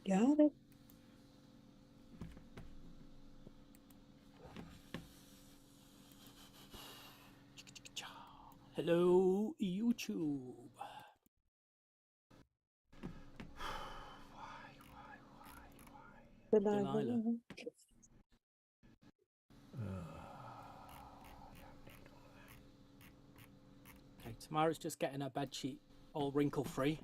Got it. Hello, YouTube. Delilah. Okay, Tamara's just getting her bed sheet all wrinkle free.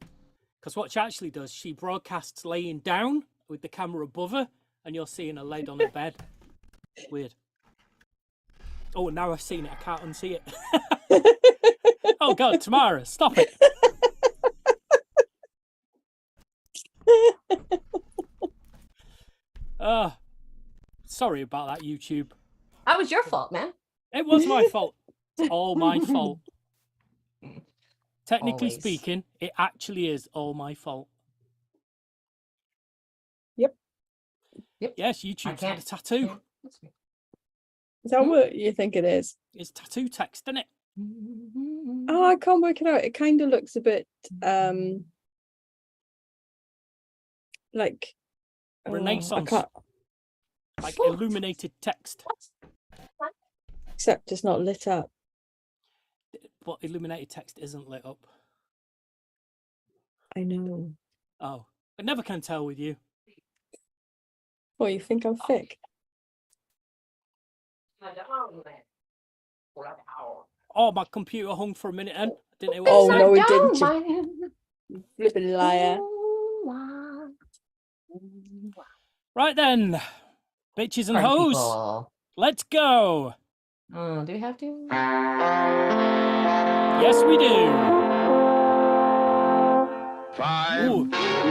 Because what she actually does, she broadcasts laying down with the camera above her, and you're seeing her laid on her bed. Weird. Oh, now I've seen it. I can't unsee it. Oh, God, Tamara, stop it. Sorry about that, YouTube. That was your fault, man. It was my fault. It's all my fault. Technically Always. speaking, it actually is all my fault. Yep. Yes, YouTube's had a tattoo. Is that what you think it is? It's tattoo text, isn't it? Oh, I can't work it out. It kind of looks a bit like Renaissance. Like illuminated text. Except it's not lit up. But illuminated text isn't lit up. I know. Oh, I never can tell with you. What, you think I'm thick? Oh, my computer hung for a minute and didn't know Oh, what no, it it didn't. You flipping liar. Right then, bitches and Party hoes, people. let's go. Do we have to? Yes, we do. 5. Ooh,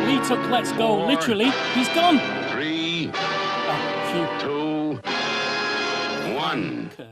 Lee took let's go literally. He's gone. 3, Oh, 2, 1. Okay.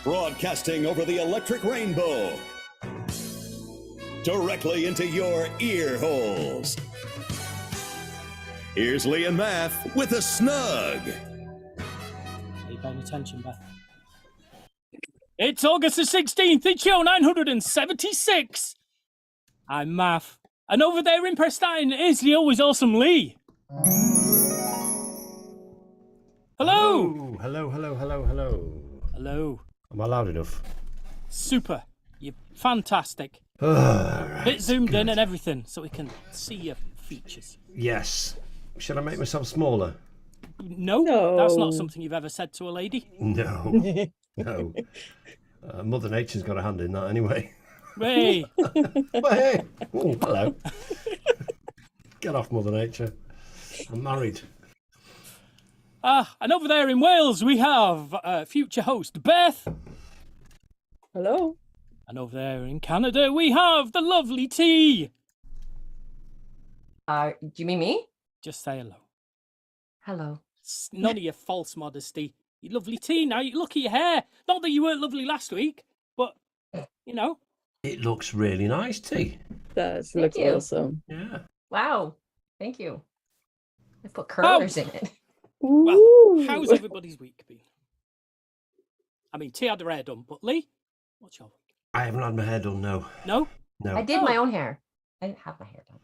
Broadcasting over the electric rainbow, directly into your ear holes. Here's Lee and Math with a Snug. Are you paying attention, Beth? It's August the 16th. It's show 976. I'm Math. And over there in Prestine is the always awesome Lee. Hello. Hello, hello, hello, hello. Hello. Am I loud enough? Super. You're fantastic. Right, Bit zoomed good. in and everything so we can see your features. Yes. Should I make myself smaller? No, that's not something you've ever said to a lady. No. No. Mother Nature's got a hand in that anyway. Hey. Well, hey. Oh, hello. Get off, Mother Nature. I'm married. And over there in Wales, we have future host Beth. Hello. And over there in Canada, we have the lovely T. Do you mean me? Just say hello. Hello. It's none of your false modesty. You lovely T now. You look at your hair. Not that you weren't lovely last week, but, you know. It looks really nice, T. That Thank looks you. awesome. Yeah. Wow. Thank you. I put curlers in it. Well, Ooh. how's everybody's week been? I mean, T had her hair done, but Lee, what's your week? I haven't had my hair done, no. No? No. I did my own hair. I didn't have my hair done.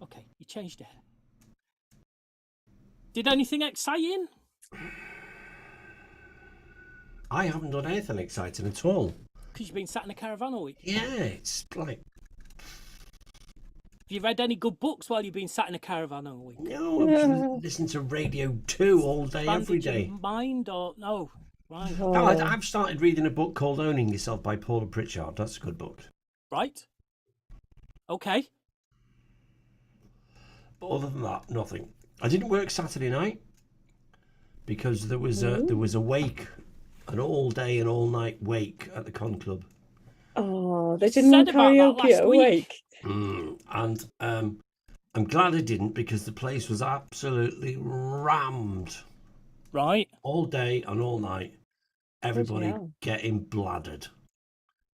Okay, you changed your hair. Did anything exciting? I haven't done anything exciting at all. Because you've been sat in a caravan all week. Yeah, it's like... Have you read any good books while you've been sat in a caravan all week? No, I've been listening to Radio 2 all day, every Bandage day. your mind or... No, right. Oh. No, I've started reading a book called Owning Yourself by Paula Pritchard. That's a good book. Right. Okay. Other than that, nothing. I didn't work Saturday night because there was a wake, an all day and all night wake at the Con Club. Oh, they didn't Said want about that karaoke last at week. Awake. And I'm glad I didn't, because the place was absolutely rammed Right. all day and all night. Everybody hell. getting bladdered.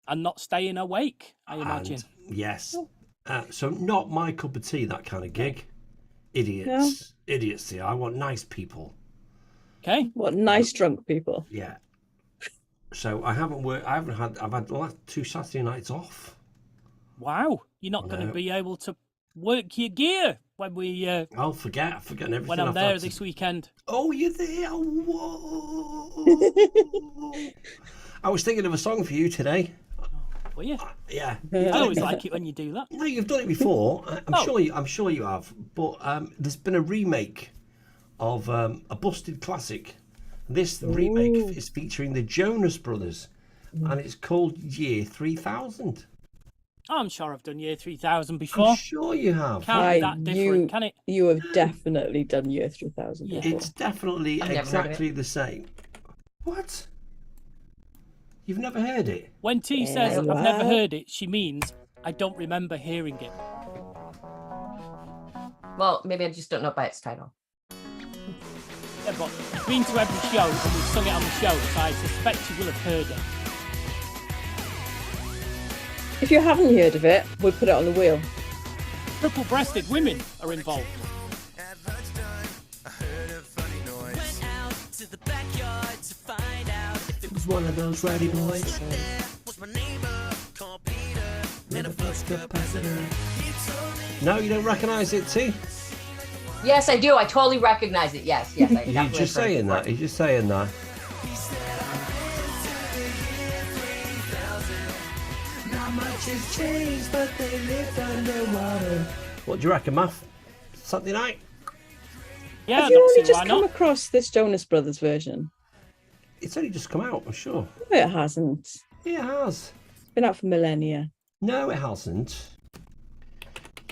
And not staying awake, I imagine. And yes. So not my cup of tea, that kind of gig. Idiots. Idiots here. I want nice people. Okay. What nice drunk people. Yeah. So I've had the last 2 Saturday nights off. Wow. You're not going to be able to work your gear when we... I'll forget. I've forgotten everything. when I'm I've there had this weekend. Oh, you're there. Whoa. I was thinking of a song for you today. Were you? Yeah. I always like it when you do that. No, you've done it before. I'm sure you have. But there's been a remake of a busted classic. This remake is featuring the Jonas Brothers, and it's called Year 3000. I'm sure I've done Year 3000 before. I'm sure you have. Can't be that different, can it? You have definitely done Year 3000 Yeah. before. It's definitely I've never heard of exactly the same. What? You've never heard it? When T says I've never heard it, she means I don't remember hearing it. Well, maybe I just don't know by its title. Yeah, but you've been to every show and we've sung it on the show, so I suspect you will have heard it. If you haven't heard of it, we'll put it on the wheel. Triple-breasted women are involved. It was one of those ready boys. No, you don't recognise it, T? Yes, I do. I totally recognize it. Yes. I You're definitely just have heard it saying that. before. You're just saying that. What do you reckon, Math? Saturday night? Yeah, Have you don't only see just why come not. across this Jonas Brothers version? It's only just come out, I'm sure. No, it hasn't. Yeah, it has. It's been out for millennia. No, it hasn't.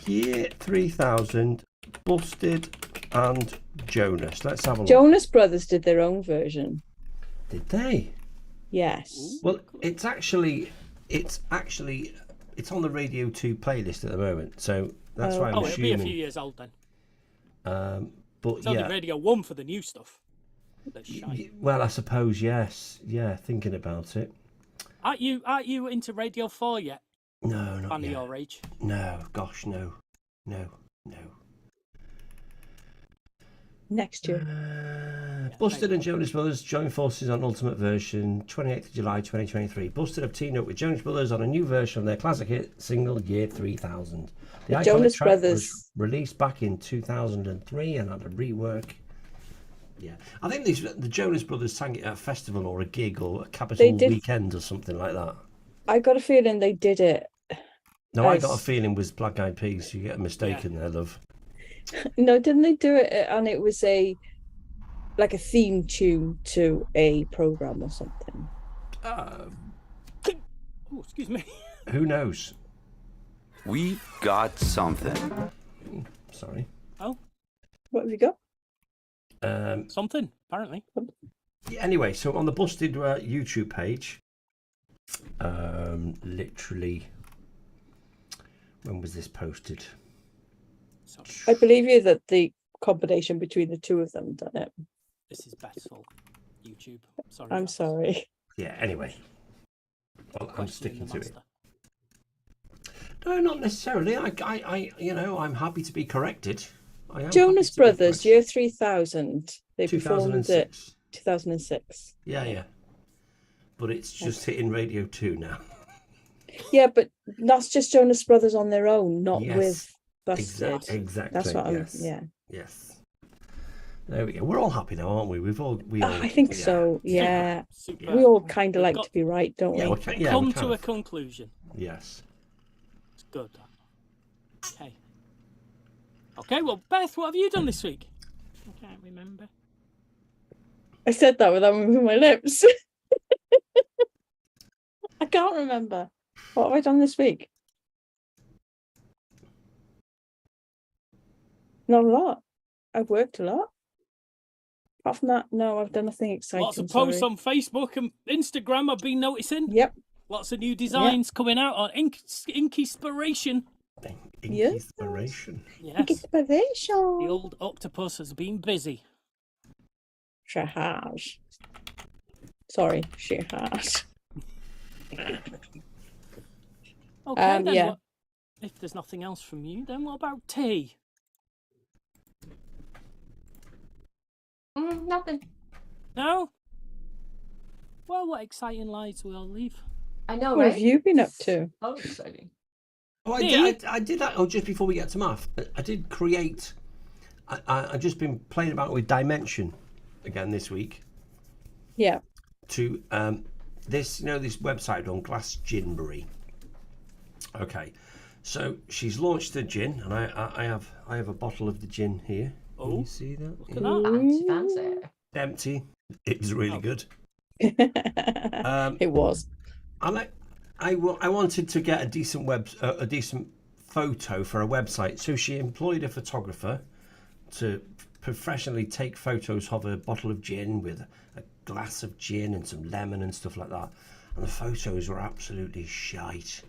Year 3000, Busted and Jonas. Let's have a look. Jonas Brothers did their own version. Did they? Yes. Well, it's on the Radio 2 playlist at the moment, so that's why I'm Oh, it'll be a few assuming. years old then. But It's only yeah, Radio 1 for the new stuff. That's shite. well, I suppose yes. Yeah, thinking about it. Aren't you into Radio 4 yet? No, not Fan of yet. your age. No, gosh, no. Next year. Busted and Jonas Brothers join forces on Ultimate Version, 28th of July 2023. Busted have teamed up with Jonas Brothers on a new version of their classic hit single Year 3000. The iconic Jonas track Brothers was released back in 2003 and had a rework. Yeah, I think the Jonas Brothers sang it at a festival or a gig or a Capital did. Weekend or something like that. I got a feeling they did it. No, I Yes. got a feeling it was Black Eyed Peas. You get a mistake in there, love. No, didn't they do it? And it was like a theme tune to a program or something. Oh, excuse me. Who knows? We got something. Sorry. Oh, What have you got? something, apparently. Anyway, so on the Busted YouTube page, literally, when was this posted? Sorry. I believe you that the combination between the two of them done it. This is Beth's fault. YouTube. Sorry. I'm Beth. sorry. Yeah, anyway. Well, I'm Questioning sticking the to it. master. No, not necessarily. I'm happy to be corrected. I am Jonas happy to be Brothers, corrected. Year 3000. They performed it 2006. 2006. Yeah. But it's just hitting Radio 2 now. Yeah, but that's just Jonas Brothers on their own, not Yes, with Busted. Exactly. That's what yes. I'm. Yeah. Yes. There we go. We're all happy now, aren't we? I think so. Yeah. Super. We all kind of We've like got- to be right, don't Yeah, we? we yeah, Come we to kind a of. conclusion. Yes. It's good. Okay. Okay, well, Beth, what have you done this week? I can't remember. I said that without moving my lips. I can't remember. What have I done this week? Not a lot. I've worked a lot. Apart from that, no, I've done nothing exciting. Lots of posts sorry. on Facebook and Instagram I've been noticing. Yep. Lots of new designs coming out on Inkispiration. Yes. Inspiration. Yes. The Inspiration. old octopus has been busy. She has. Sorry, she has. Okay, then yeah. what, if there's nothing else from you, then what about tea? Nothing. No? Well, what exciting lives we all live. I know, What right? have you been up to? Oh, exciting. Oh, Me? I did that. Oh, just before we get to math, I did create. I've just been playing about with Dimension again this week. Yeah. To this, this website on Glass Ginbery. Okay, so she's launched the gin, and I have a bottle of the gin here. Can Oh, you see that? look at that. Fancy, fancy. Empty. It was really good. It was. I wanted to get a decent photo for a website, so she employed a photographer to professionally take photos of a bottle of gin with a glass of gin and some lemon and stuff like that. And the photos were absolutely shite.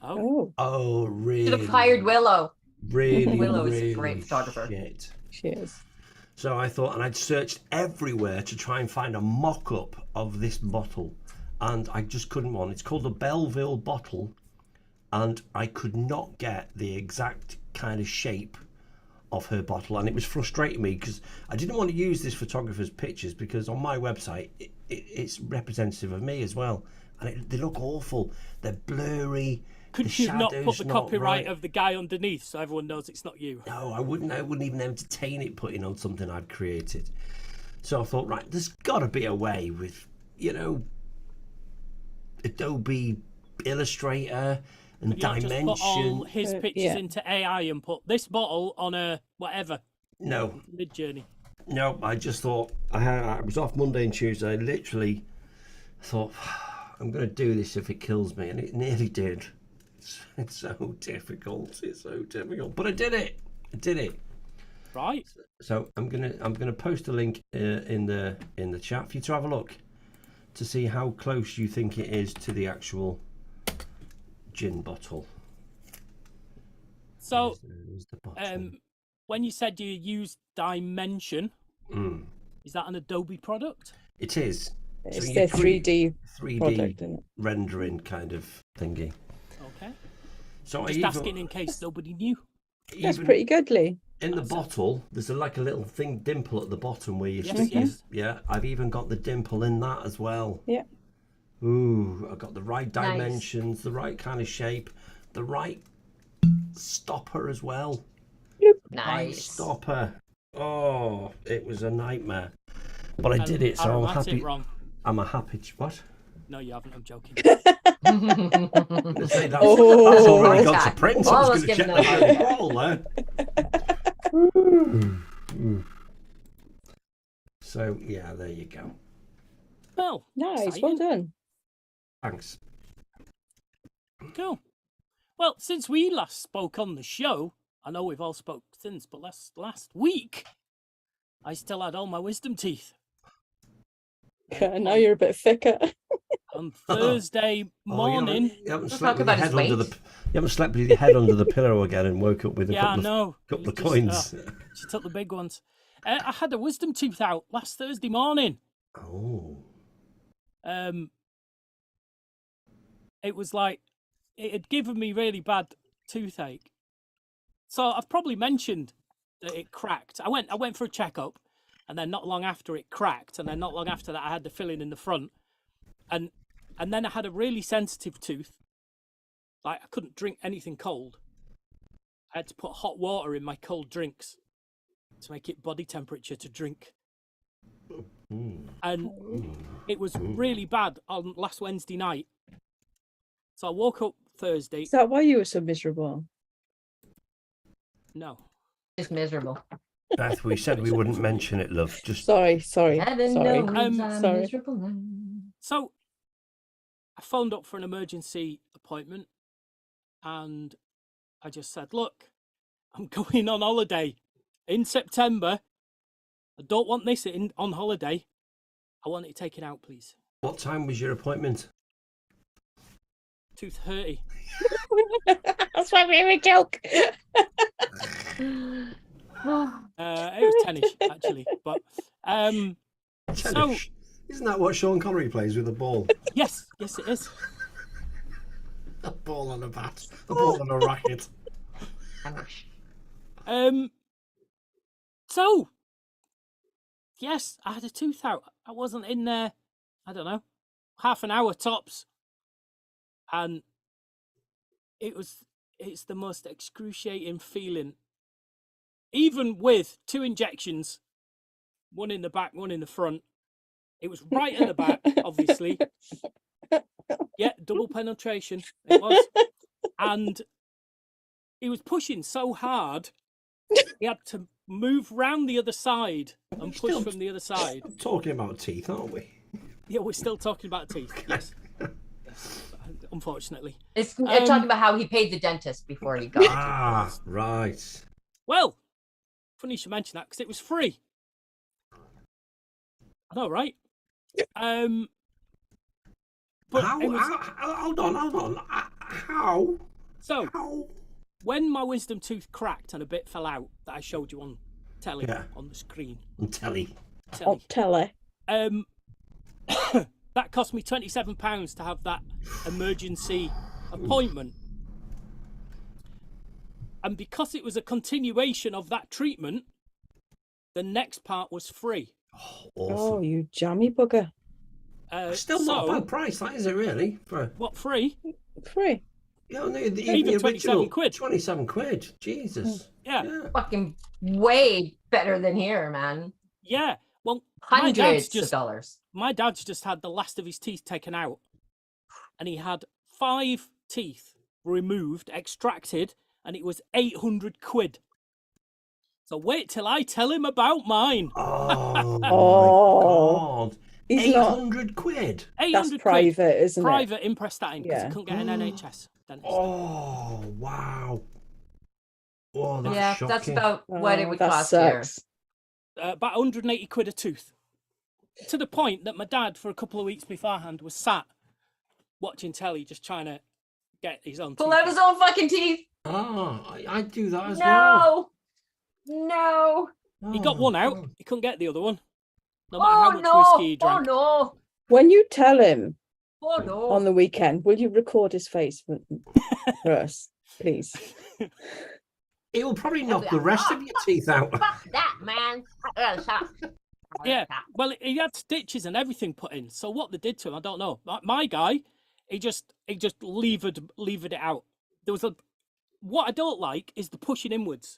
Oh, Oh, really? Should have hired Willow. Really, Willow is a really great photographer. shit. she is. So I thought, and I'd searched everywhere to try and find a mock-up of this bottle, and I just couldn't one. It's called the Belleville bottle, and I could not get the exact kind of shape of her bottle, and it was frustrating me because I didn't want to use this photographer's pictures because on my website it's representative of me as well, and they look awful. They're blurry. Could you not put the copyright right. of the guy underneath so everyone knows it's not you? No, I wouldn't even entertain it putting on something I'd created. So I thought, right, there's got to be a way with, Adobe Illustrator and Could you not Dimension. just put all his pictures yeah. into AI and put this bottle on a whatever No, mid-journey? no, I just thought, I was off Monday and Tuesday. I literally thought, I'm going to do this if it kills me, and it nearly did. It's so difficult. It's so difficult, but I did it. Right. So I'm gonna post a link in the chat for you to have a look to see how close you think it is to the actual gin bottle. So, There's the bottle. when you said you used Dimension, Mm. is that an Adobe product? It is. It's you their create 3D 3D product, isn't it? rendering kind of thingy. Okay. So Just asking in case nobody knew. That's pretty goodly. In the bottle, there's like a little dimple at the bottom where you Yes, stick yes. Yeah, I've even got the dimple in that as well. Yeah. Ooh, I've got the right Nice. dimensions, the right kind of shape, the right stopper as well. Right Nice. stopper. Oh, it was a nightmare. But I And did it, so I'm aromatic happy. Wrong. I'm a happy. What? No, you haven't. I'm joking. I'm gonna say that's Oh. already gone to Contact. print. I Almost was going to giving check them the a heart bottle there. So yeah, there you go. Well, Nice. exciting. Well done. Thanks. Cool. Well, since we last spoke on the show, I know we've all spoke since, but last week, I still had all my wisdom teeth. Now you're a bit thicker. On Thursday morning. You haven't Let's slept talk with your about his head under the. weight. You haven't slept with your head under the pillow again and woke up with a Yeah, I couple know. of It's coins. She took the big ones. I had a wisdom tooth out last Thursday morning. Oh. It was like it had given me really bad toothache. So I've probably mentioned that it cracked. I went for a checkup, and then not long after it cracked, and then not long after that I had the filling in the front, and then I had a really sensitive tooth. Like I couldn't drink anything cold. I had to put hot water in my cold drinks to make it body temperature to drink. And it was really bad on last Wednesday night. So I woke up Thursday. Is that why you were so miserable? No. Just miserable. Beth, we said we wouldn't mention it, love. Just Sorry. Heaven Sorry. knows I'm sorry. miserable now. So I phoned up for an emergency appointment and I just said, look, I'm going on holiday in September. I don't want this on holiday. I want it taken out, please. what time was your appointment? 2:30. That's my favorite joke. It was tennis, actually. But so Tennis. Isn't that what Sean Connery plays with a ball? yes, it is. A ball and a bat. A ball and a racket. So yes, I had a tooth out. I wasn't in there, I don't know, half an hour tops. And it's the most excruciating feeling. Even with 2 injections, one in the back, one in the front. It was right at the back, obviously. Yeah, double penetration. It was. And he was pushing so hard, he had to move round the other side and push from the other side. I'm talking about teeth, aren't we? Yeah, we're still talking about teeth. Yes. Unfortunately. It's talking about how he paid the dentist before he got it. Ah, right. Well, funny you should mention that because it was free. I know, right? But Hold on. How? So, when my wisdom tooth cracked and a bit fell out that I showed you on telly, on the screen. On telly. On telly. That cost me £27 to have that emergency appointment. And because it was a continuation of that treatment, the next part was free. Oh, awesome. Oh, you jammy bugger. Still not a bad price, that is it really? For what, free? Free. Yeah, no, Even 27 quid. 27 quid. Jesus. Yeah. Fucking way better than here, man. Yeah. Well, hundreds of dollars. My dad's just had the last of his teeth taken out, and he had 5 teeth removed, extracted, and it was 800 quid. So wait till I tell him about mine. Oh, my God. 800 quid. 800 That's quid. private, isn't it? Private in Prestatyn, because Yeah. he couldn't get an NHS dentist. Oh, wow. Oh, that's shocking. That's about what it would that cost sucks. here. About 180 quid a tooth. To the point that my dad, for a couple of weeks beforehand, was sat watching telly, just trying to get his own Pull teeth out his own fucking teeth. Oh, I do that as well. No. He got one out. God. He couldn't get the other one. No matter how much whiskey he drank. Oh When you tell him no. Oh no. on the weekend, will you record his face for us, please? It will probably knock the rest of your teeth out. Fuck that, man. Yeah, well, he had stitches and everything put in. So what they did to him, I don't know. My guy, he just levered it out. There was what I don't like is the pushing inwards.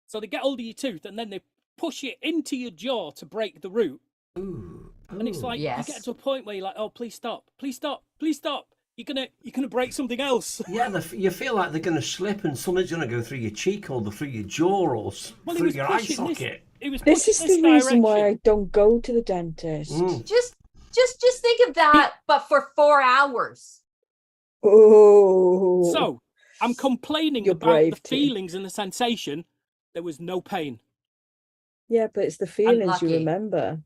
So they get hold of your tooth and then they push it into your jaw to break the root. Ooh. And it's like you yes. get to a point where you're like, oh, please stop, please stop, please stop. You're gonna break something else. Yeah, you feel like they're going to slip and something's going to go through your cheek or through your jaw or through your eye socket. This is the reason why I don't go to the dentist. Just think of that, but for 4 hours. Oh. So I'm complaining You're about brave, the T. feelings and the sensation. There was no pain. Yeah, but it's the feelings you Unlucky. remember.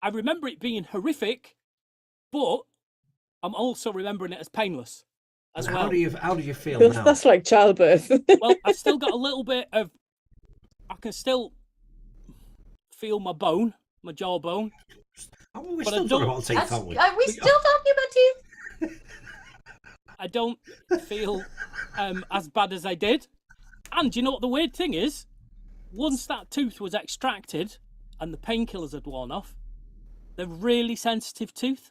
I remember it being horrific, but I'm also remembering it as painless as well. How do you feel now? That's like childbirth. Well, I've still got a little bit of. I can still feel my bone, my jawbone. We're but still talking about teeth, aren't we? Are we still talking about teeth? I don't feel as bad as I did. And you know what the weird thing is? Once that tooth was extracted and the painkillers had worn off, the really sensitive tooth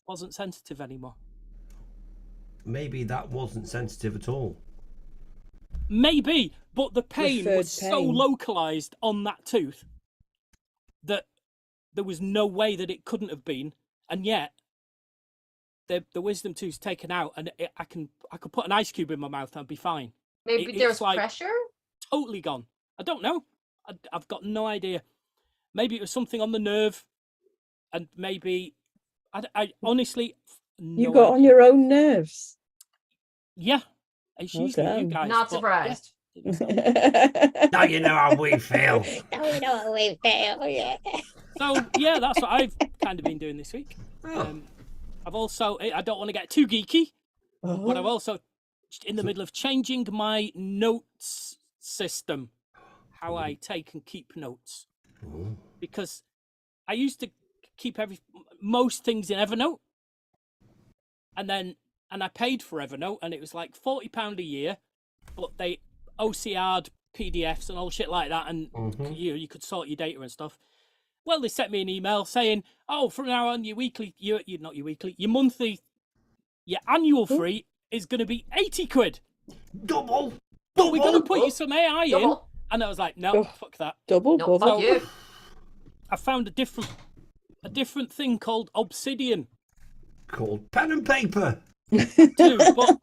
wasn't sensitive anymore. Maybe that wasn't sensitive at all. Maybe, but the pain Referred was so pain. localized on that tooth that there was no way that it couldn't have been, and yet the wisdom tooth's taken out, and I could put an ice cube in my mouth and I'd be fine. Maybe It's there's like pressure? totally gone. I don't know. I've got no idea. Maybe it was something on the nerve, and maybe I honestly You got on your own nerves. Yeah, it's usually you Okay. guys. Not but, surprised. yeah. Now you know how we feel. Now we know how we feel, yeah. So yeah, that's what I've kind of been doing this week. Oh. I've also, I don't want to get too geeky, but I've also in the middle of changing my notes system, how I take and keep notes, because I used to keep most things in Evernote, and I paid for Evernote, and it was like £40 a year, but they OCR'd PDFs and all shit like that, and you could sort your data and stuff. Well, they sent me an email saying, "Oh, from now on, your monthly, your annual fee is going to be £80." Double. But we're going to put you some AI in, Double. and I was like, "No, fuck that." Double, No, bubble. fuck you. I found a different thing called Obsidian. Called pen and paper. Too, but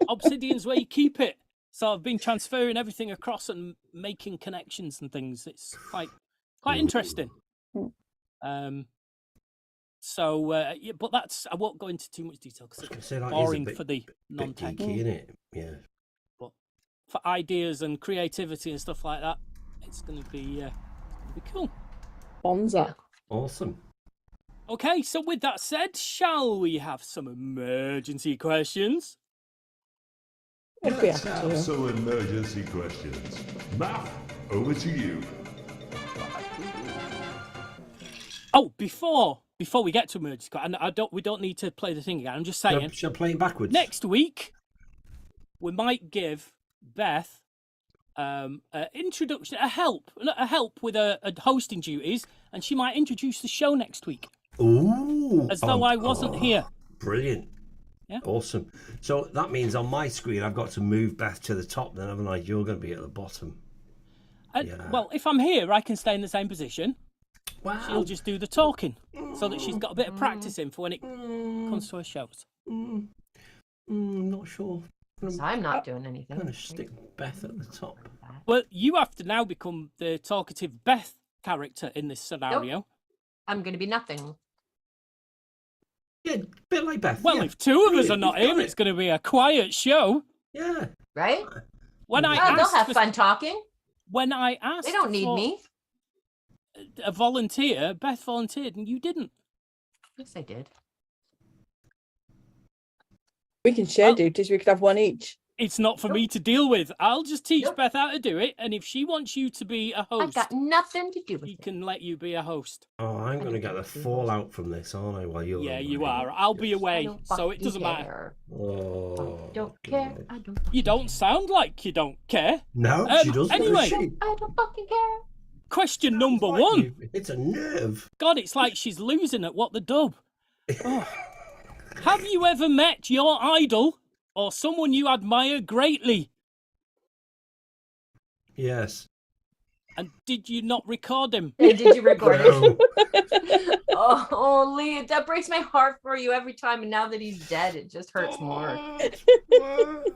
Obsidian's where you keep it. So I've been transferring everything across and making connections and things. It's quite interesting. But I won't go into too much detail because it's boring for the non-tech. Geeky, innit? Yeah. But for ideas and creativity and stuff like that, it's going to be cool. Bonza. Awesome. Okay, so with that said, shall we have some emergency questions? If we Let's have have to. some emergency questions. Matt, over to you. Oh, before we get to emergency questions, and we don't need to play the thing again. I'm just saying. Shall I play it backwards? Next week, we might give Beth an introduction, a help with her hosting duties, and she might introduce the show next week. Ooh. As though I wasn't here. Brilliant. Yeah. Awesome. So that means on my screen, I've got to move Beth to the top, then, haven't I? You're going to be at the bottom. Yeah. Well, if I'm here, I can stay in the same position. Wow. She'll just do the talking, so that she's got a bit of practice in for when it comes to her shows. Not sure. So I'm not doing I'm anything. going to stick Beth at the top. Well, you have to now become the talkative Beth character in this scenario. I'm going to be nothing. Yeah, a bit like Beth. Well, yeah. if two of us Brilliant, are not you've got here, it. it's going to be a quiet show. Yeah. Right? When I Oh, they'll asked have for- fun talking. When I asked, They don't need for me. a volunteer, Beth volunteered, and you didn't. Yes, I did. We can share duties. We could have one each. It's not for me to deal with. I'll just teach Nope. Beth how to do it, and if she wants you to be a I've host, got nothing to do with she it. can let you be a host. Oh, I'm going to get the don't fallout from this, aren't I? While you're Yeah, away? you are. I'll be I away, don't so it fucking doesn't matter. care. Oh, I don't care. God. I don't. You don't sound like you don't care. No, she doesn't. Anyway. does she? I don't fucking care. Question number Like one. you. It's a nerve. God, it's like she's losing at what the dub. Oh. Have you ever met your idol or someone you admire greatly? Yes. And did you not record him? Hey, did you record it? No. Oh, Lee, that breaks my heart for you every time. And now that he's dead, it just hurts more.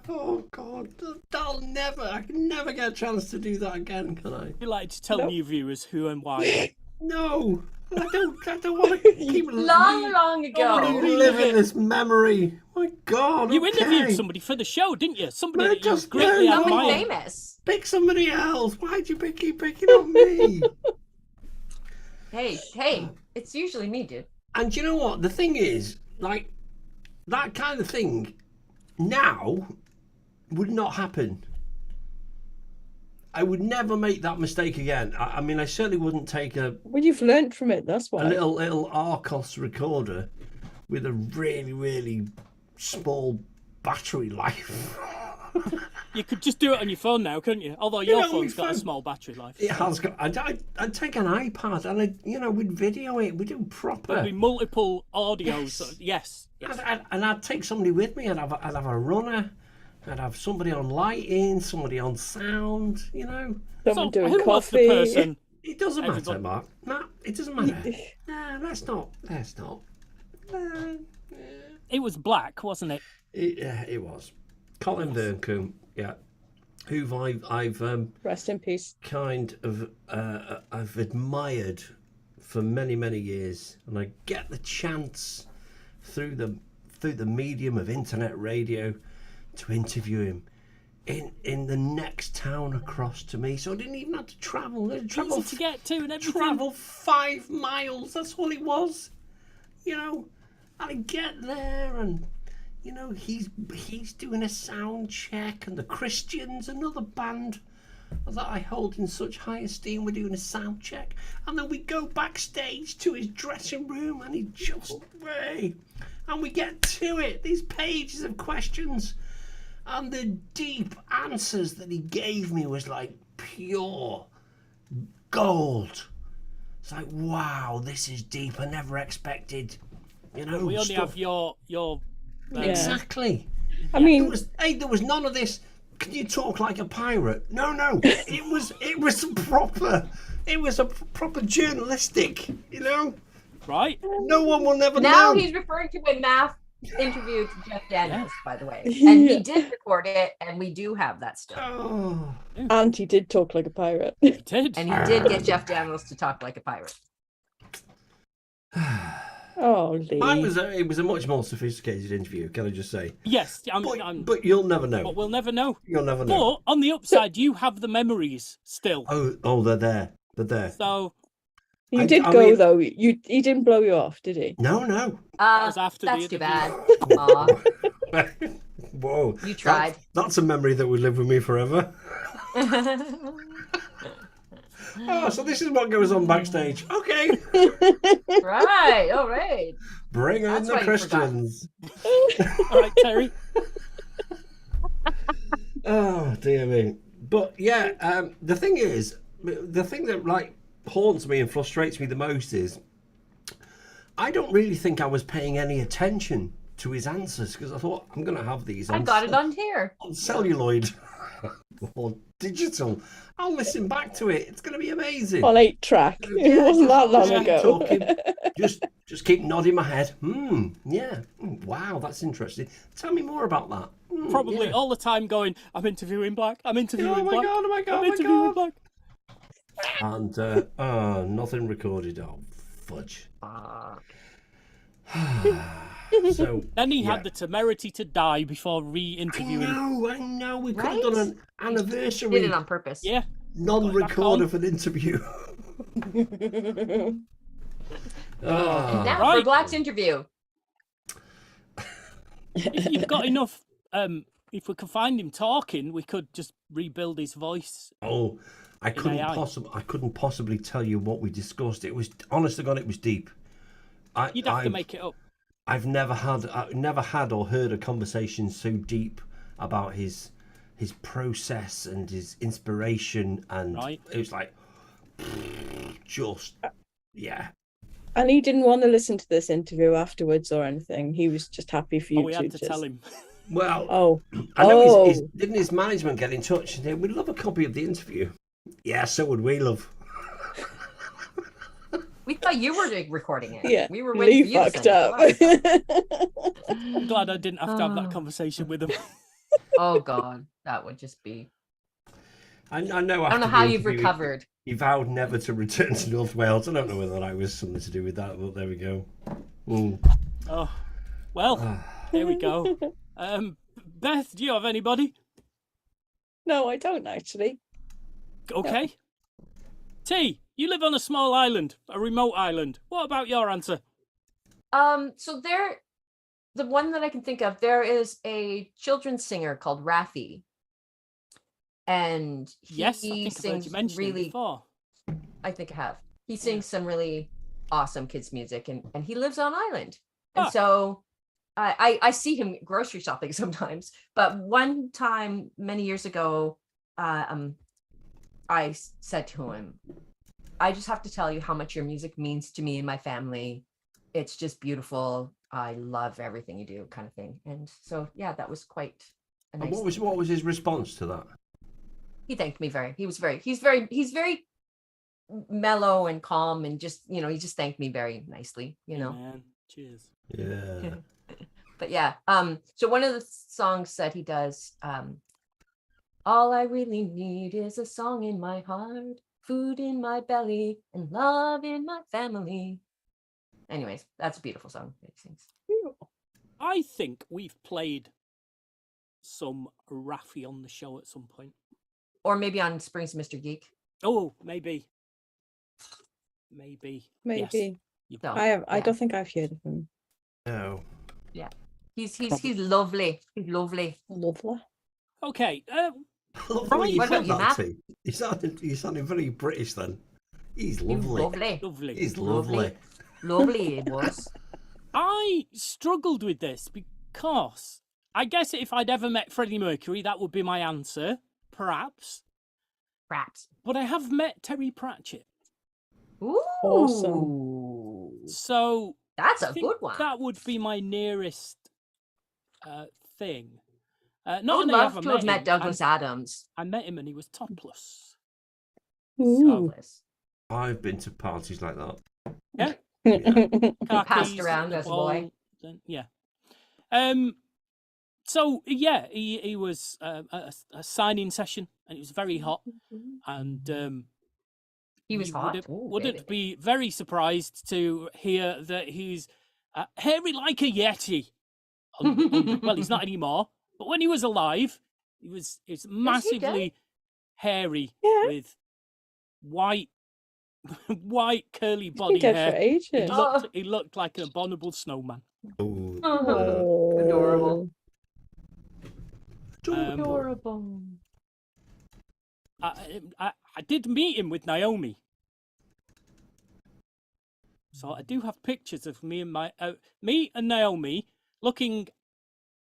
Oh God, I can never get a chance to do that again, can I? Would you like to tell Nope. new viewers who and why? No, I don't want to keep Long Oh, ago. reliving this memory. My God, You okay. interviewed somebody for the show, didn't you? Somebody But that you just- greatly yeah, Someone admire. famous. Pick somebody else. Why'd you keep picking on me? Hey, it's usually me, dude. And you know what? The thing is, like, that kind of thing now would not happen. I would never make that mistake again. I mean, I certainly wouldn't take a Well, you've learnt from it. That's why. little Arcos recorder with a really, really small battery life. You could just do it on your phone now, couldn't you? Although your Yeah, phone's got a phone. small battery life. It has got. I'd take an iPad and we'd video it. We'd do proper. There'd be multiple audios. Yes. And I'd take somebody with me. I'd have a runner. I'd have somebody on lighting, somebody on sound. Someone So doing who was coffee. the person? It doesn't matter, Everybody- Mark. No, it doesn't matter. No, that's not. It was Black, wasn't it? It was Colin Burncombe. Yeah, who I've Rest in peace. kind of I've admired for many years, and I get the chance through the medium of internet radio to interview him in the next town across to me. So I didn't even have to travel. I travel Easy to get to and everything. travel 5 miles. That's all it was. I'd get there and You know, he's doing a sound check, and the Christians, another band that I hold in such high esteem, we're doing a sound check, and then we go backstage to his dressing room, and he just and we get to it. These pages of questions, and the deep answers that he gave me was like pure gold. It's like, wow, this is deep. I never expected, you know. We only stuff. have your Exactly. I mean, There was none of this. Can you talk like a pirate? No. It was a proper journalistic. You know. right. No one will never Now know. he's referring to when Math interviewed Jeff Daniels, by the way. And he did record it, and we do have that still. Oh. and he did talk like a pirate. You did. And he did get Jeff Daniels to talk like a pirate. Oh, Lee. It was a much more sophisticated interview. Can I just say? Yes, But you'll never know. but we'll never know. You'll never know. But on the upside, you have the memories still. Oh, they're there. They're there. So You I did mean- go though. He didn't blow you off, did he? No. that was after That's the too interview. bad. Aw, Whoa. you tried. That's a memory that would live with me forever. Oh, so this is what goes on backstage. Okay. Right, all right. Bring on That's the why you Christians. All right, Terry. Oh, dear me. But yeah, the thing that like haunts me and frustrates me the most is I don't really think I was paying any attention to his answers because I thought I'm going to have these I got it on here. on celluloid or digital. I'll listen back to it. It's going to be amazing. On 8-track. It wasn't that long Just keep ago. talking. Just keep nodding my head. Yeah. Wow, that's interesting. Tell me more about that. Probably yeah. all the time going, I'm interviewing Black. I'm interviewing Oh my Black. god! Oh my god! I'm Oh my interviewing god! Black. And nothing recorded. Oh, fudge. So Then he yeah. had the temerity to die before I re-interviewing. know. We could have Right? done an Did anniversary it on purpose. Yeah. non-record of an interview. Now for Right. Black's interview. If you've got enough, if we could find him talking, we could just rebuild his voice. Oh, I couldn't AI. possibly tell you what we discussed. It was, honest to God, it was deep. You'd have to make it up. I've never had or heard a conversation so deep about his process and his inspiration, and Right. it was like just yeah. And he didn't want to listen to this interview afterwards or anything. He was just happy for you Oh, we had to just... tell him. Well, Oh, I know oh. didn't his management get in touch and say, we'd love a copy of the interview? Yeah, so would we, love. We thought you were recording it. Yeah, We were waiting Lee for you to fucked send it to up. us. I'm glad I didn't have to have that Oh. conversation with him. Oh God, that would just be. I know. I don't after know the how you've interview, recovered. He vowed never to return to North Wales. I don't know whether that was something to do with that, but there we go. Oh, well, here we go. Beth, do you have anybody? No, I don't actually. Okay. T, you live on a small island, a remote island. What about your answer? So the one that I can think of, there is a children's singer called Raffi, and Yes, I he think I've heard you sings mention him really. before. I think I have. He sings some really awesome kids music, and he lives on island, and Ah. so I see him grocery shopping sometimes. But one time many years ago, I said to him, I just have to tell you how much your music means to me and my family. It's just beautiful. I love everything you do, kind of thing. And so, yeah, that was quite a And nice. what was his response to that? He thanked me he's very mellow and calm, and just, he just thanked me very nicely, Man, cheers. Yeah. But yeah, so one of the songs that he does, all I really need is a song in my heart, food in my belly, and love in my family. Anyways, that's a beautiful song that he sings. I think we've played some Raffi on the show at some point. Or maybe on Springs Mr. Geek. Oh, maybe. Maybe. Maybe. Yes. No, I yeah. don't think I've heard of him. No. Yeah. He's lovely. He's lovely. Lovely. Okay. I love the way Right, you what said about you, that, Matt? T. You sounded very British then. He's He's lovely. lovely. Lovely. He's lovely. Lovely it was. I struggled with this because I guess if I'd ever met Freddie Mercury, that would be my answer, perhaps. Perhaps. But I have met Terry Pratchett. Ooh. Awesome. So That's I a think good one. that would be my nearest thing. I Not would only love have to I have met met him, Douglas Adams. I met him and he was topless. Ooh. Douglas. I've been to parties like that. Yeah. Yeah. Passed Khakis, around the as a boy. ball, then- yeah. So yeah, he was a signing session, and it was very hot, and He was hot. Ooh, wouldn't baby. be very surprised to hear that he's hairy like a yeti. Well, he's not anymore, but when he was alive, he was massively hairy Yeah. with white curly He's been body dead hair. for He ages. he looked like an abominable snowman. Oh, Oh, adorable. adorable. I did meet him with Naomi, so I do have pictures of me and Naomi looking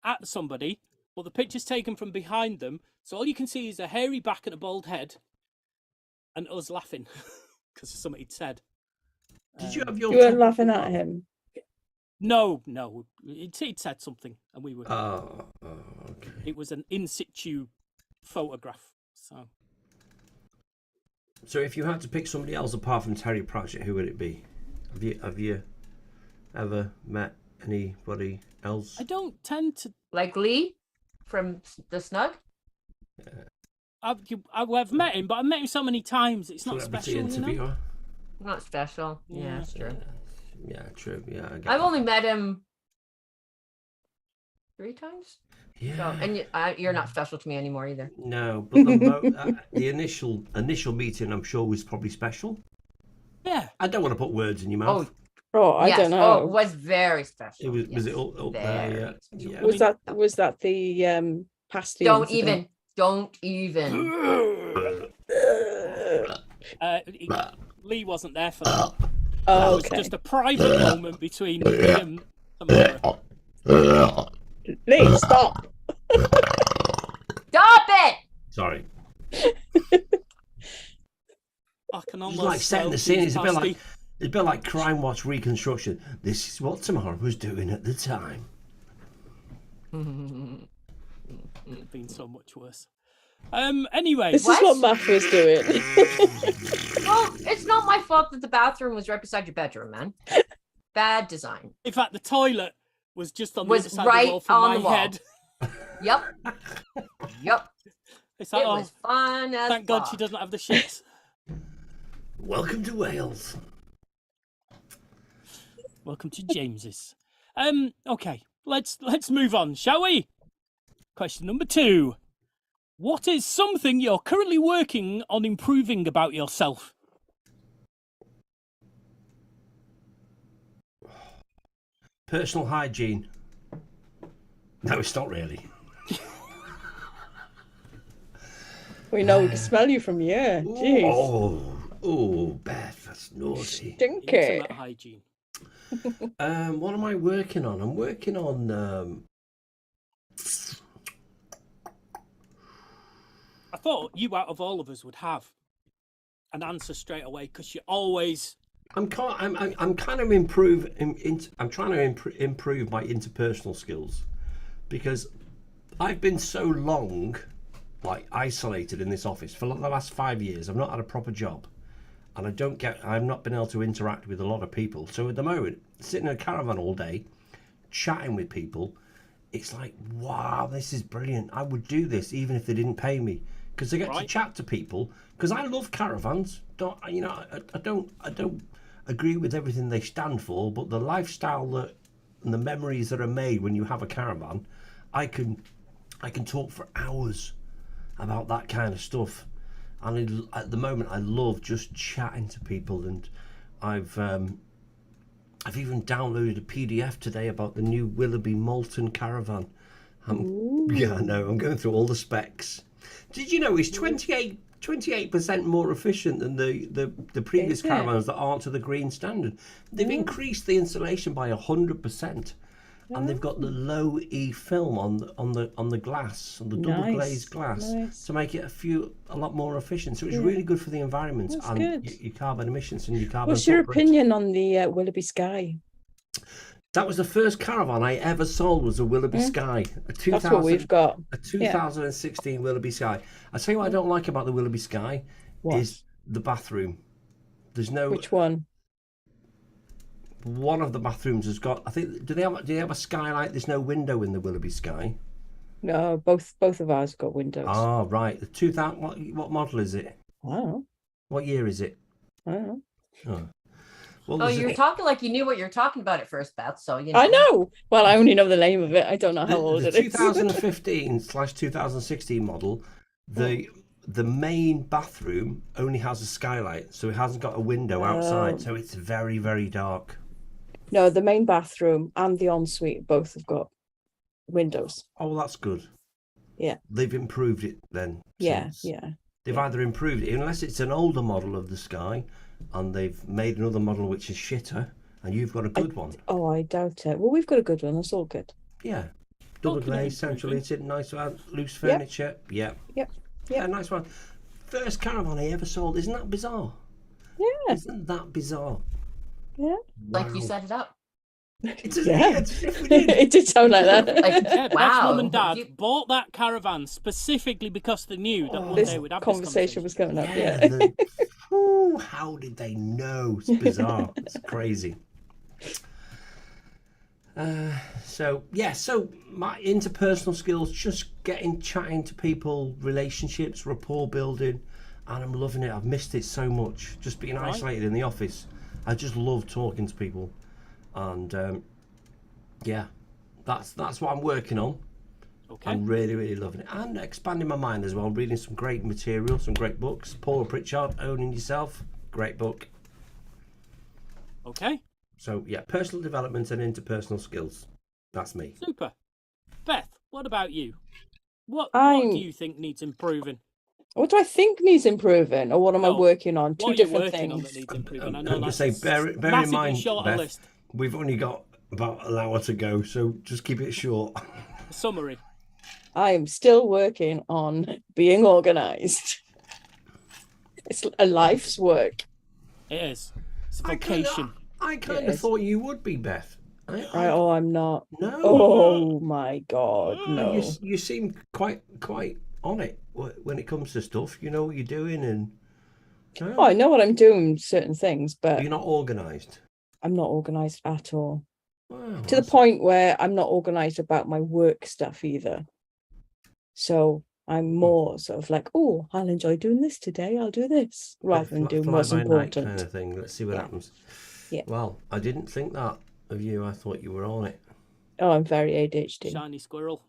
at somebody, but the picture's taken from behind them, so all you can see is a hairy back and a bald head, and us laughing because of something he'd said. Did you have your? You weren't top- laughing at him. No, he'd said something, and we were. Oh, okay. It was an in situ photograph. So if you had to pick somebody else apart from Terry Pratchett, who would it be? Have you ever met anybody else? I don't tend to. Like Lee from the Snug. I've met him, but I've met him so many times. It's not Celebrity special, you know. interviewer? Not special. Yeah, that's true. Yeah, true. Yeah, I get I've that. only met him 3 times. Yeah. So, and you're not special to me anymore either. No, but the initial meeting, I'm sure, was probably special. Yeah. I don't want to put words in your mouth. Oh, I yes. don't know. Oh, it was very special. It was. Was yes. it up there? Very Yeah. special. Yeah. Was that the pasty? Don't incident? even. Lee wasn't there for that. Oh, It was okay. just a private moment between me and Tamara. Lee, stop. Stop it! Sorry. I can It's almost like setting the smell scene. these It's a bit like Crime Watch reconstruction. This is what Tamara was doing at the time. It'd been so much worse. Anyway, This is what Matt was doing. Well, it's not my fault that the bathroom was right beside your bedroom, man. Bad design. in fact, the toilet was just on the Was other side right of the wall from on my the wall. head. Yep. Yep. It's like, It oh, was fun as thank God she fuck. doesn't have the shits. Welcome to Wales. Welcome to James's. Okay, let's move on, shall we? Question number 2. What is something you're currently working on improving about yourself? Personal hygiene. No, it's not really. We know we can smell you from here. Jeez. Oh, Beth, that's naughty. Stinky. Intimate hygiene. What am I working on? I'm working on. I thought you, out of all of us, would have an answer straight away because you always. I'm kind of I'm trying to improve my interpersonal skills because I've been so long like isolated in this office for the last 5 years. I've not had a proper job, and I've not been able to interact with a lot of people. So at the moment, sitting in a caravan all day, chatting with people, it's like, wow, this is brilliant. I would do this even if they didn't pay me because I get to chat to people. Because I love caravans. I don't agree with everything they stand for, but the lifestyle and the memories that are made when you have a caravan, I can talk for hours about that kind of stuff. And at the moment, I love just chatting to people, and I've I've even downloaded a PDF today about the new Willoughby Moulton caravan. Yeah, I know. I'm going through all the specs. Did you know it's 28% more efficient than the previous caravans that aren't to the green standard? They've increased the insulation by 100%, and they've got the low E film on the glass, on the double glazed glass, to make it a lot more efficient. So it's really good for the environment and your carbon emissions and your carbon. What's your opinion on the Willoughby Sky? That was the first caravan I ever sold, was a Willoughby Sky. That's what we've got. A 2016 Willoughby Sky. I tell you what I don't like about the Willoughby Sky is the bathroom. There's no. Which one? One of the bathrooms has got. I think. Do they have a skylight? There's no window in the Willoughby Sky. No, both of ours got windows. Oh right. The 2000. What model is it? I don't know. What year is it? I don't know. Oh. Well, you're talking like you knew what you're talking about at first, Beth. So you know. I know. Well, I only know the name of it. I don't know how old it is. 2015/2016 model. The main bathroom only has a skylight, so it hasn't got a window outside, so it's very, very dark. No, the main bathroom and the ensuite both have got windows. Oh, well, that's good. Yeah. They've improved it then. Yeah. They've either improved it, unless it's an older model of the Sky, and they've made another model which is shitter, and you've got a good one. Oh, I doubt it. Well, we've got a good one. That's all good. Yeah. Double glazed, central heated, nice one, loose furniture. Yep. Yeah, nice one. First caravan I ever sold. Isn't that bizarre? Yeah. Isn't that bizarre? Yeah. Like you set it up. It did. It did sound like that. Yeah, Wow. Beth's mum and dad bought that caravan specifically because they knew that one day we'd have this conversation was coming up. How did they know? It's bizarre. It's crazy. So my interpersonal skills, just chatting to people, relationships, rapport building, and I'm loving it. I've missed it so much, just being isolated in the office. I just love talking to people, and that's what I'm working on. Okay. I'm really, really loving it, and expanding my mind as well. Reading some great material, some great books. Paula Pritchard, Owning Yourself, great book. Okay. So yeah, personal development and interpersonal skills. That's me. Super. Beth, what about you? What do you think needs improving? What do I think needs improving, or what am I working on? Two different things. On that needs improving? I I'm know going to say, bear in mind, Beth, we've only got about an hour to go, so just keep it short. Summary. I am still working on being organised. It's a life's work. It is. It's a vocation. I kind of thought you would be, Beth. I'm not. No. Oh my God, no. You seem quite on it when it comes to stuff. You know what you're doing, and I know what I'm doing, certain things, but you're not organised. I'm not organised at all. Wow, to the point where I'm not organised about my work stuff either. So I'm more sort of like, oh, I'll enjoy doing this today. I'll do this rather than doing what's important. Kind of thing. Let's see what happens. Yeah. Well, I didn't think that of you. I thought you were on it. Oh, I'm very ADHD. Shiny squirrel.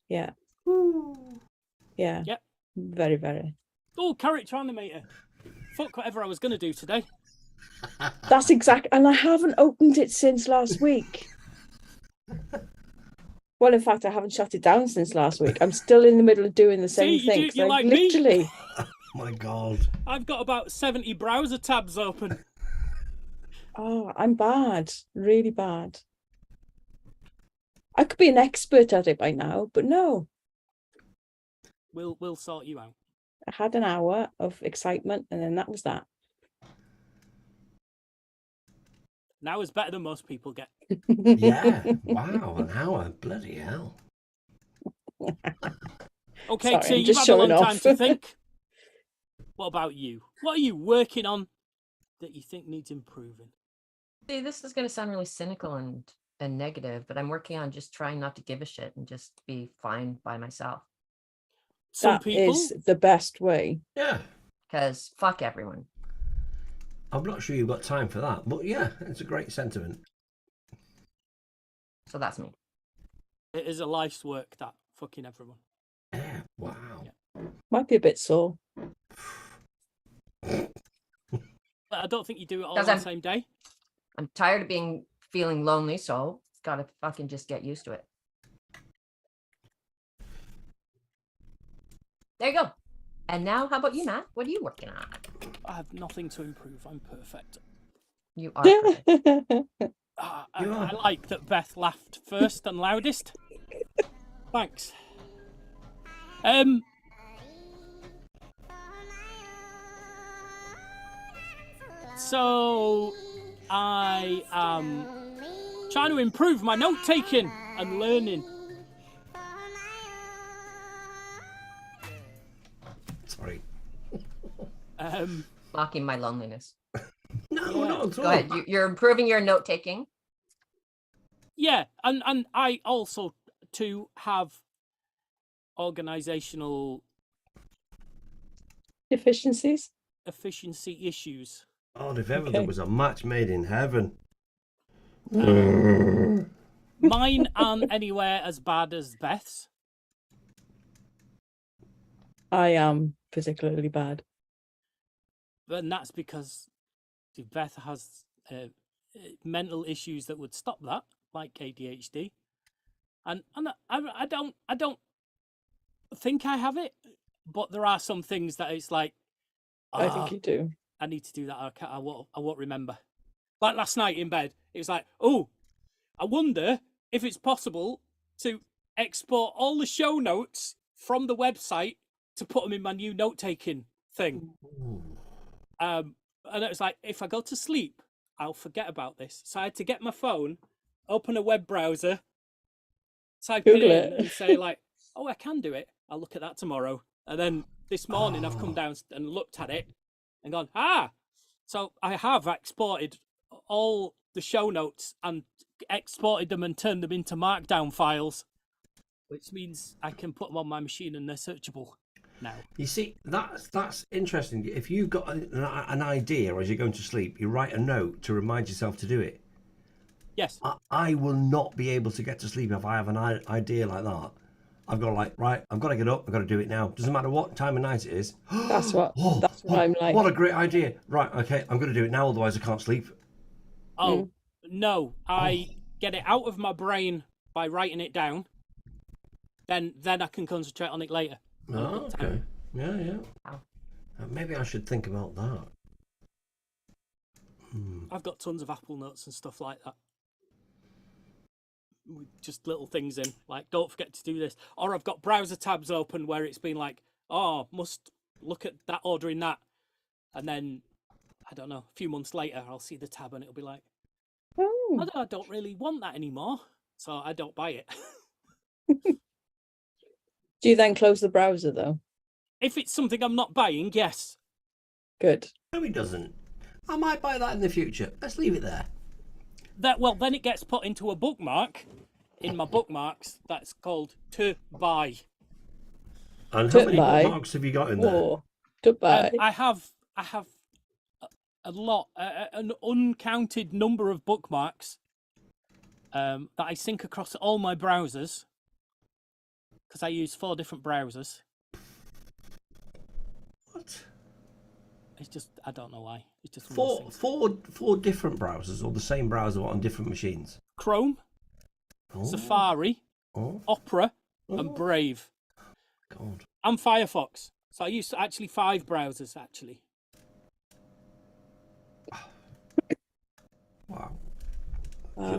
Yeah. Yeah. Yep. Very, very. Oh, character animator. Fuck whatever I was going to do today. That's exact. And I haven't opened it since last week. Well, in fact, I haven't shut it down since last week. I'm still in the middle of doing the same thing. You like literally. Me? Oh my God. I've got about 70 browser tabs open. Oh, I'm bad. Really bad. I could be an expert at it by now, but no. We'll sort you out. I had an hour of excitement, and then that was that. Now is better than most people get. Yeah. Wow, an hour. Bloody hell. Okay, Sorry, so you've had a long time to think. What about you? What are you working on that you think needs improving? See, this is going to sound really cynical and negative, but I'm working on just trying not to give a shit and just be fine by myself. That is the best way. Yeah. Because fuck everyone. I'm not sure you've got time for that, but yeah, it's a great sentiment. So that's me. It is a life's work, that fucking everyone. Yeah, wow. Yeah. Might be a bit sore. But I don't think you do it all on the same day. I'm tired of feeling lonely, so it's gotta fucking just get used to it. There you go. And now, how about you, Matt? What are you working on? I have nothing to improve. I'm perfect. You are perfect. I like that Beth laughed first and loudest. Thanks. So I am trying to improve my note taking and learning. Sorry. Mocking my loneliness. No, not at all. Go ahead. You're improving your note taking. Yeah, and I also to have organizational Efficiencies. efficiency issues. Oh, if ever there was a match made in heaven. Mine aren't anywhere as bad as Beth's. I am particularly bad. And that's because Beth has mental issues that would stop that, like ADHD. And I don't think I have it, but there are some things that it's like, I think you do. I need to do that. I won't remember. Like last night in bed, it was like, oh, I wonder if it's possible to export all the show notes from the website to put them in my new note-taking thing. And it was like, if I go to sleep, I'll forget about this. So I had to get my phone, open a web browser, type it in and say like, oh, I can do it. I'll look at that tomorrow. And then this morning I've come down and looked at it and gone, so I have exported all the show notes and exported them and turned them into markdown files, which means I can put them on my machine and they're searchable now. You see, that's interesting. If you've got an idea as you're going to sleep, you write a note to remind yourself to do it. Yes. I will not be able to get to sleep if I have an idea like that. I've got to I've got to get up, I've got to do it now. Doesn't matter what time of night it is. That's what I'm like. What a great idea. Right, okay, I'm going to do it now, otherwise I can't sleep. Oh, no. I get it out of my brain by writing it down. Then I can concentrate on it later. Oh, okay. Yeah. Maybe I should think about that. I've got tons of Apple Notes and stuff like that. With just little things in, like, don't forget to do this. Or I've got browser tabs open where it's been like, oh, must look at that, ordering that. And then, I don't know, a few months later, I'll see the tab and it'll be like, I don't really want that anymore. So I don't buy it. Do you then close the browser though? If it's something I'm not buying, yes. Good. No, he doesn't. I might buy that in the future. Let's leave it there. Then it gets put into a bookmark in my bookmarks that's called to buy. And how many bookmarks have you got in there? To buy. I have a lot, an uncounted number of bookmarks that I sync across all my browsers because I use 4 different browsers. What? It's just, I don't know why. It's just four different browsers, or the same browser on different machines? Chrome, Safari, Opera, and Brave. God. And Firefox. So I use actually 5 browsers, actually. Wow.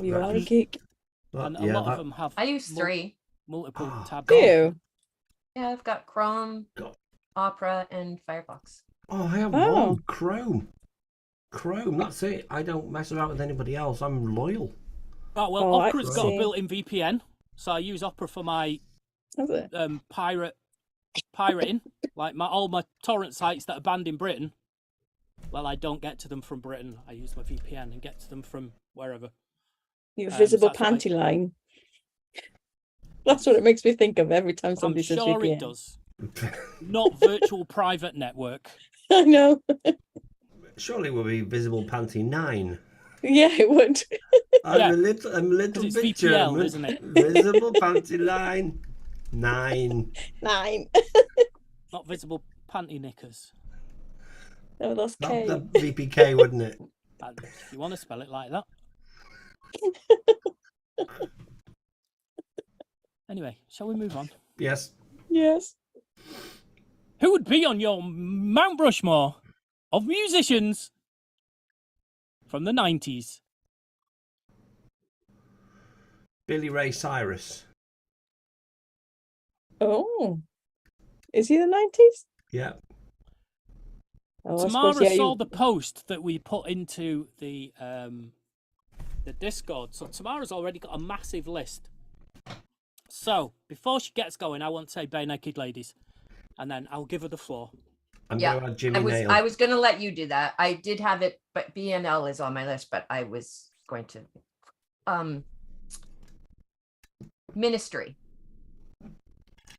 You are a geek. And a lot of them have... I use 3. Multiple tabs. Do you? Yeah, I've got Chrome, Opera, and Firefox. Oh, I have one. Chrome, that's it. I don't mess around with anybody else. I'm loyal. Oh, well, Opera's got a built-in VPN, so I use Opera for my pirating. Like all my torrent sites that are banned in Britain. Well, I don't get to them from Britain. I use my VPN and get to them from wherever. Your visible panty line. That's what it makes me think of every time somebody says VPN. I'm sure it does. Not virtual private network. I know. Surely it will be visible panty 9. Yeah, it would. I'm a little bit VPL, German. isn't it? Visible panty line 9. 9. Not visible panty knickers. No, that's K. The VPK, wouldn't it? If you want to spell it like that. Anyway, shall we move on? Yes. Yes. Who would be on your Mount Rushmore of musicians from the 90s? Billy Ray Cyrus. Oh. Is he the 90s? Yeah. Oh, I Tamara suppose, yeah, saw the post that we put into the Discord, so Tamara's already got a massive list. So before she gets going, I want to say Bare Naked Ladies, and then I'll give her the floor. I'm going to add Jimmy Nail. I was going to let you do that. I did have it, but BNL is on my list, but I was going to Ministry.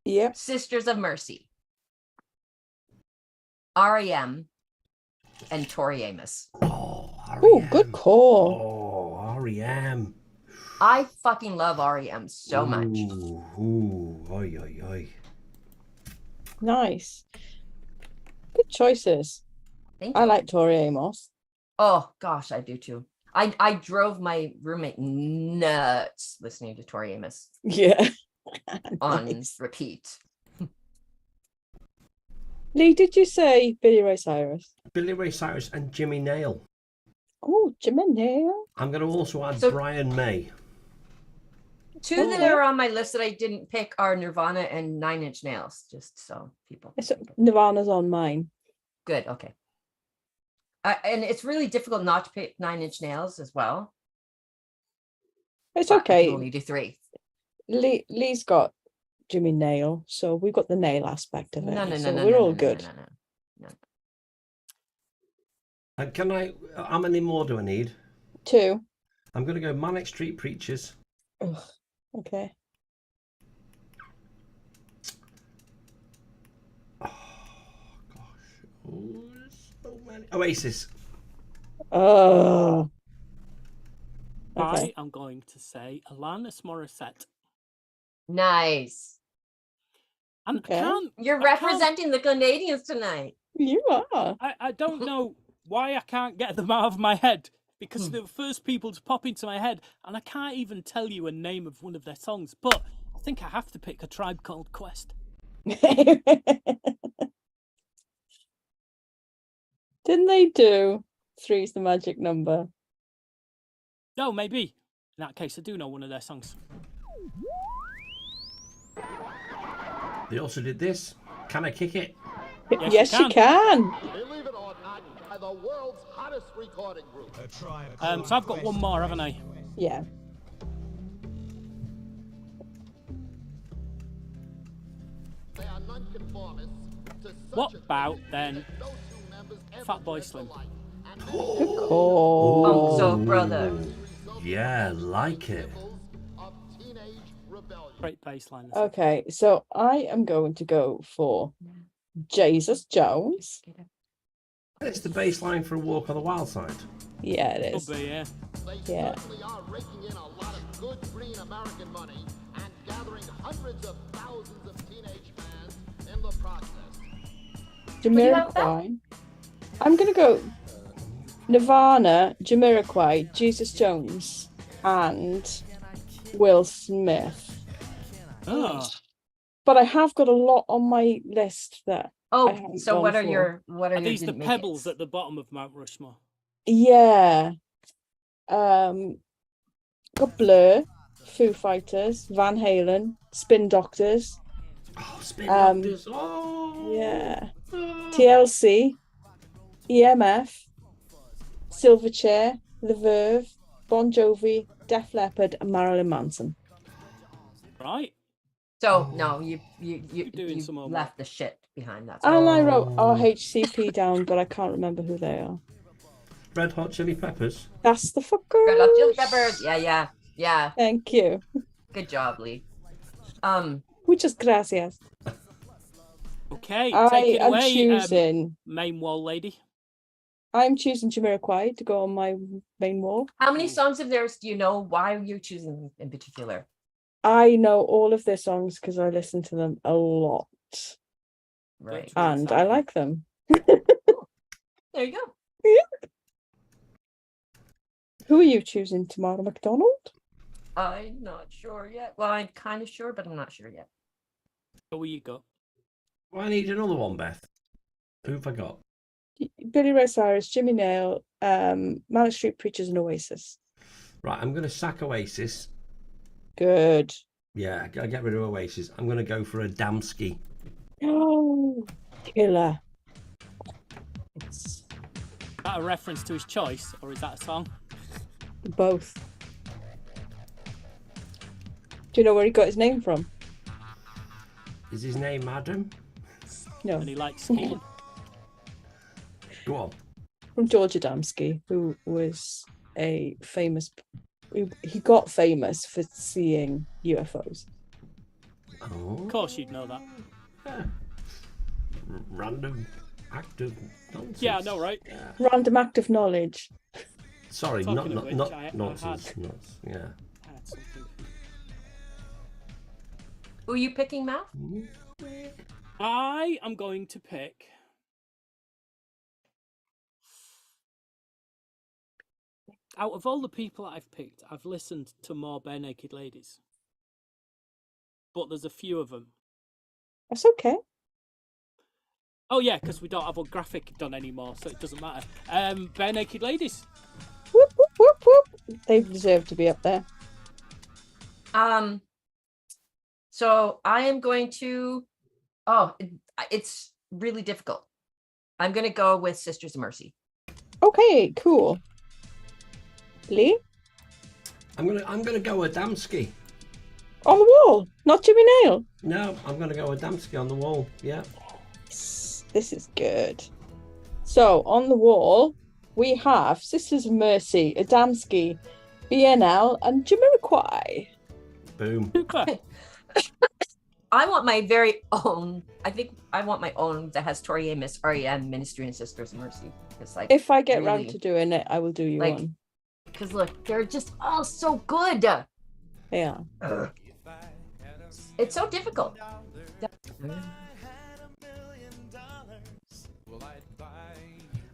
Yep. Sisters of Mercy. REM and Tori Amos. Oh, Oh, good call. Oh, REM. I fucking love REM so much. Ooh, oi, oi, oi. Nice. Good choices. Thank you. I like Tori Amos. Oh gosh, I do too. I drove my roommate nuts listening to Tori Amos Yeah. on Nice. repeat. Lee, did you say Billy Ray Cyrus? Billy Ray Cyrus and Jimmy Nail. Oh, Jimmy Nail. I'm going to also add So- Brian May. Two that Okay. are on my list that I didn't pick are Nirvana and Nine Inch Nails, just so people. It's, Nirvana's on mine. Good, okay. And it's really difficult not to pick Nine Inch Nails as well. It's but I okay. can only do 3. Lee's got Jimmy Nail, so we've got the nail aspect of it. No, so we're all good. No. And can I, how many more do I need? 2. I'm going to go Manic Street Preachers. Ugh, okay. Oh, gosh. Oh, there's so many. Oasis. Oh. Okay. I am going to say Alanis Morissette. Nice. And Okay. You're I can't- representing the Canadians tonight. You are. I don't know why I can't get them out of my head, because they're the first people to pop into my head, and I can't even tell you a name of one of their songs. But I think I have to pick A Tribe Called Quest. Didn't they do Three's the Magic Number? No, maybe. In that case, I do know one of their songs. They also did this. Can I Kick It? Yes, you you can. Believe it or not, are the world's hottest recording group. So I've got one more, haven't I? Yeah. They are nonconformists to such What a about degree then that no two members ever Fatboy dressed Slim? alike, and Good many call. Oh, so brother. Yeah, like it. symbols of teenage rebellion. Great bass line. Okay, so I am going to go for Jesus Jones. It's the bass line for A Walk on the Wild Side. Yeah, it Could is. be, yeah. They Yeah. certainly are raking in a lot of good green American money and gathering hundreds of thousands of teenage fans in the process. Jamiroquai. I'm going to go Nirvana, Jamiroquai, Jesus Jones, and Will Smith. Oh, But I have got a lot on my list that, I Oh, haven't so gone what are for. your are these the didn't make pebbles it? at the bottom of Mount Rushmore? yeah. Got Blur, Foo Fighters, Van Halen, Spin Doctors, Oh, Spin Um, Doctors. Oh. yeah, TLC, EMF, Silverchair, The Verve, Bon Jovi, Def Leppard, and Marilyn Manson. Right. So no, you doing some more, left the shit behind that. And I wrote RHCP down, but I can't remember who they are. Red Hot Chili Peppers. That's the fucker. Red Hot Chili Peppers. Yeah. Thank you. Good job, Lee. Muchas gracias. Okay, I take it am away, choosing. main wall lady. I'm choosing Jamiroquai to go on my main wall. How many songs of theirs do you know? Why are you choosing them in particular? I know all of their songs because I listen to them a lot, Right. and I like them. There you go. Who are you choosing tomorrow, McDonald? I'm not sure yet. Well, I'm kind of sure, but I'm not sure yet. Who you got? Well, I need another one, Beth. Who have I got? Billy Ray Cyrus, Jimmy Nail, Manic Street Preachers, and Oasis. Right, I'm going to sack Oasis. Good. Yeah, I get rid of Oasis. I'm going to go for a Damski. Oh, killer. It's Is that a reference to his choice, or is that a song? both. Do you know where he got his name from? Is his name Adam? No, And he likes skiing. Go on. from George Adamski, who was a famous. He got famous for seeing UFOs. Oh. Of course, you'd know that. Yeah. Random act of nonsense. Yeah, I know, right? Yeah. Random act of knowledge. Sorry, Talking not of which, not I nonsense. had- Nuts. Yeah. I had something. Who are you picking, Matt? I am going to pick. Out of all the people I've picked, I've listened to more Bare Naked Ladies. But there's a few of them. That's okay. Oh, yeah, because we don't have a graphic done anymore, so it doesn't matter. Bare Naked Ladies. Whoop, whoop, whoop, whoop. They deserve to be up there. So I am going to. Oh, it's really difficult. I'm going to go with Sisters of Mercy. Okay, cool. Lee? I'm gonna go with Damski. On the wall, not Jimmy Nail. No, I'm gonna go with Damski on the wall. Yeah. This is good. So on the wall, we have Sisters of Mercy, Adamski, BNL, and Jamiroquai. Boom. Super. I want my very own. I think I want my own that has Tori Amos, REM, Ministry, and Sisters of Mercy. It's like If I get really, round to doing it, I will do you like, one. because look, they're just all so good. Yeah. It's so difficult.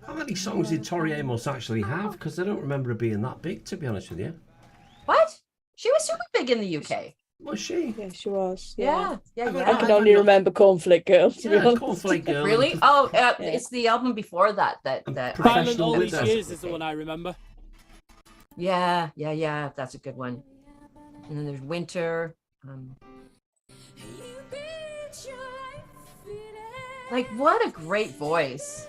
How many songs did Tori Amos actually have? Because I don't remember her being that big, to be honest with you. What? She was super big in the UK. Was she? Yeah, she was. Yeah, yeah, I yeah. I can only remember Cornflake Girl, to be Yeah, honest. Cornflake Girl. Really? Oh, it's the album before that. That Silent Professional All These Widow. Years is the one I remember. Yeah. That's a good one. And then there's Winter. Like, what a great voice.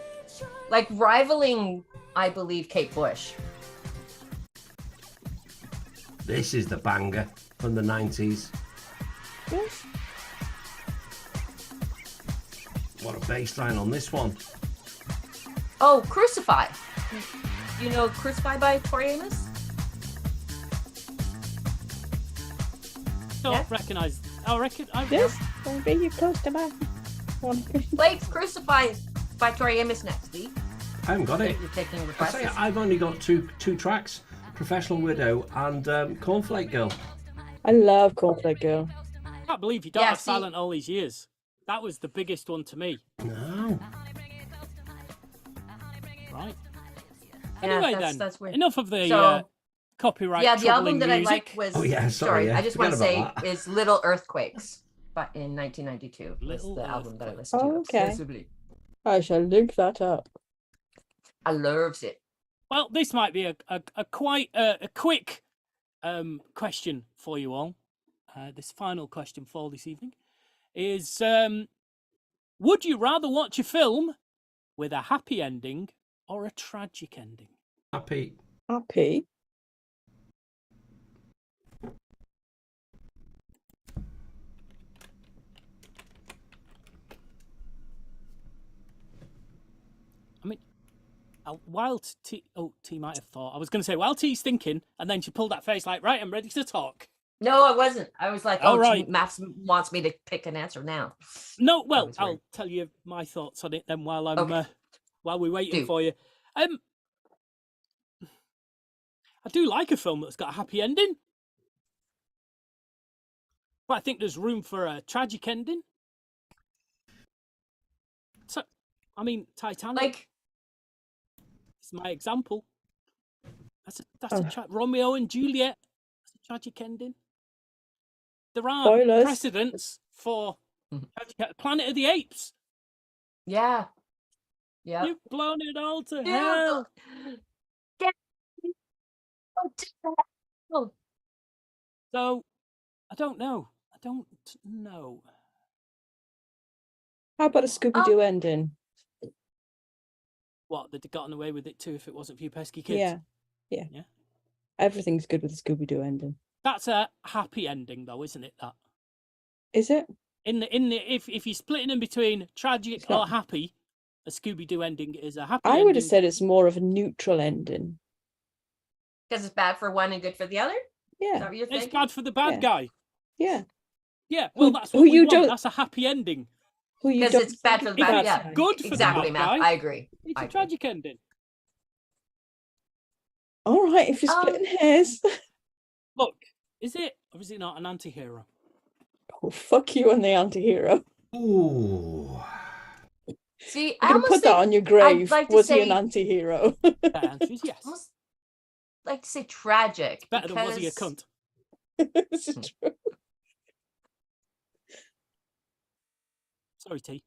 Like, rivaling, I believe, Kate Bush. This is the banger from the 90s. Yes. What a bass line on this one. Oh, Crucify. You know Crucify by Tori Amos? Don't Yeah. recognise. I reckon. Yes. Don't be you close to my one. Play Crucify by Tori Amos next week. I haven't got it. You're taking I requests. say I've only got two tracks: Professional Widow and Cornflake Girl. I love Cornflake Girl. I can't believe you don't Yeah, have see- Silent All These Years. That was the biggest one to me. No. Right. Yeah, Anyway, that's weird. enough of the So- copyright. Yeah, the album troubling that I music. liked was. Oh, yeah, sorry, yeah, I just want to forgot say about that. is Little Earthquakes, but in 1992 was Little the album that I Earthquakes. listened to Oh, okay. obsessively. I shall link that up. I loves it. Well, this might be a quite a quick question for you all. This final question for this evening is: would you rather watch a film with a happy ending or a tragic ending? Happy. Happy. I mean, while T might have thought, I was going to say, while T's thinking, and then she pulled that face like, right, I'm ready to talk. No, I wasn't. I was like, All oh, right. Max wants me to pick an answer now. No, well, was I'll right. tell you my thoughts on it then while I'm Okay. while we're waiting Do. for you. I do like a film that's got a happy ending, but I think there's room for a tragic ending. So, I mean, Titanic Like, is my example. Romeo and Juliet. That's a tragic ending. There are Spoilers. precedents for Planet of the Apes. Yeah. Yeah. You've blown it all to hell. Get to hell. So, I don't know. know. How about a Scooby-Doo ending? What, they'd have gotten away with it too if it wasn't for you pesky kids? Yeah. Everything's good with the Scooby-Doo ending. That's a happy ending, though, isn't it? That is it? If you're splitting in between tragic or happy, a Scooby-Doo ending is a happy. I would have said it's more of a neutral ending. Because it's bad for one and good for the other. Yeah, is that what you're thinking? It's bad for the bad guy. Yeah. Yeah. Well, that's what we want. That's a happy ending. Because it's bad for the bad guy. Yeah. Good for exactly, the bad guy. Matt. I agree. It's a tragic ending. All right, if you're splitting hairs. Look, is it or is it not an anti-hero? Oh, fuck you and the anti-hero. Ooh. See, I can put that on your grave. Like was he an anti-hero? The answer is yes. I'd like to say tragic. Better than was he a cunt? This is true. Sorry, T.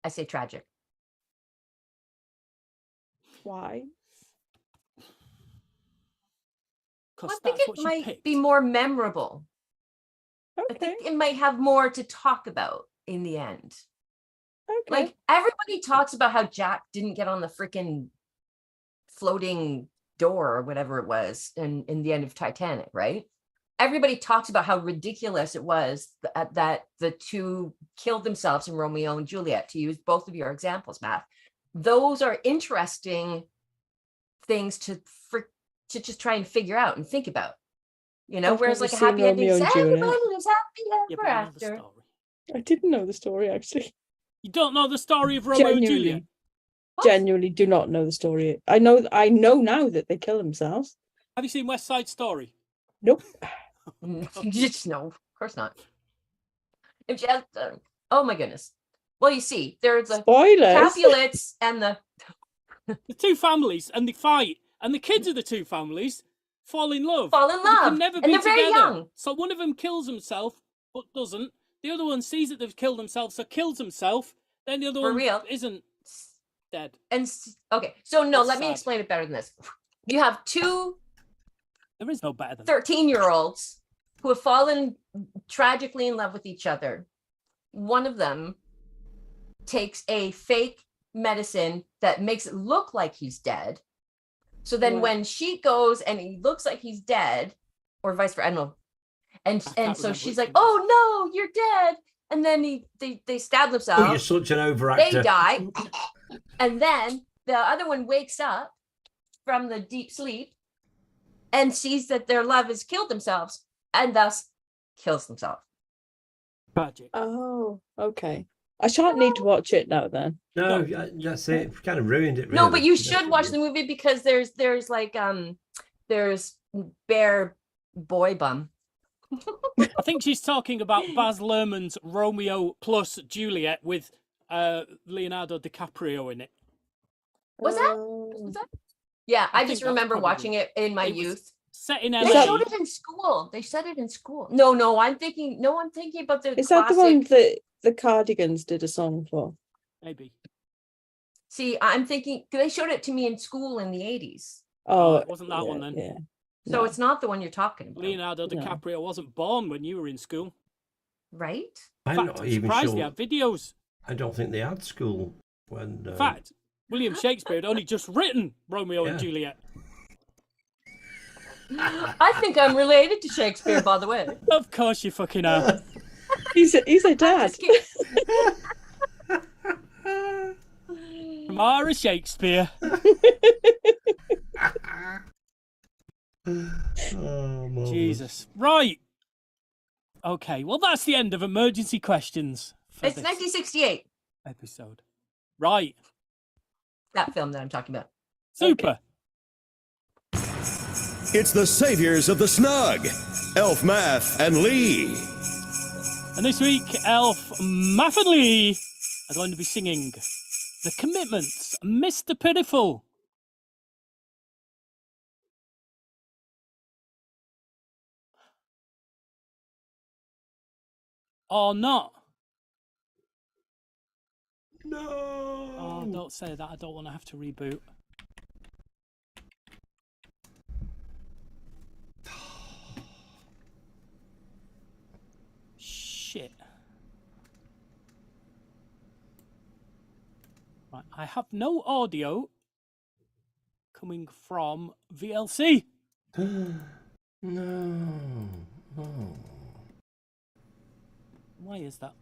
I say tragic. Why? I think it might be more memorable. Okay. I think it might have more to talk about in the end. Okay. Like everybody talks about how Jack didn't get on the freaking floating door or whatever it was in the end of Titanic, right? Everybody talks about how ridiculous it was that the two killed themselves in Romeo and Juliet, to use both of your examples, Matt. Those are interesting things to just try and figure out and think about. You know, whereas like a happy ending says everybody lives happy ever after. I didn't know the story, actually. You don't know the story of Romeo and Juliet? Genuinely do not know the story. I know now that they kill themselves. Have you seen West Side Story? Nope. Just no, of course not. If you have, oh my goodness. Well, you see, there's the Capulets and the two families, and they fight, and the kids of the two families fall in love. They can never be together. Very young. So one of them kills himself, but doesn't. The other one sees that they've killed themselves, so kills himself. Then the other one isn't dead. And okay, so no, let me explain it better than this. You have two. There is no better than 13-year-olds who have fallen tragically in love with each other. One of them takes a fake medicine that makes it look like he's dead. So then when she goes and he looks like he's dead, or vice versa, I don't know. And so she's like, "Oh no, you're dead." And then they stab themselves. Oh, you're such an overactor. They die. And then the other one wakes up from the deep sleep and sees that their love has killed themselves and thus kills themselves. Tragic. Oh, okay. I shan't need to watch it now then. No, that's it. We've kind of ruined it. Really. No, but you should watch the movie because there's Bear Boy Bum. I think she's talking about Baz Luhrmann's Romeo plus Juliet with Leonardo DiCaprio in it. Was that? Yeah, I just remember watching it in my youth. Set in LA. They showed it in school. They said it in school. No, I'm thinking about the Is that the one that the Cardigans did a song for? Maybe. See, I'm thinking they showed it to me in school in the 80s. Oh, it wasn't that one then. Yeah. So it's not the one you're talking about. Leonardo DiCaprio wasn't born when you were in school. Right? I'm not even surprised sure. they had videos. I don't think they had school when. In fact, William Shakespeare had only just written Romeo and Juliet. I think I'm related to Shakespeare, by the way. Of course you fucking are. He's a dad. Mara Shakespeare. Oh, Jesus. Right. Okay, well, that's the end of emergency questions. It's 1968. Episode. Right. That film that I'm talking about. Super. It's the saviors of the Snug, Elf Math and Lee. And this week, Elf, Math and Lee are going to be singing The Commitments, Mr. Pitiful. or not. No. Oh, don't say that. I don't want to have to reboot. Shit. Right, I have no audio coming from VLC. No. Oh. Why is that?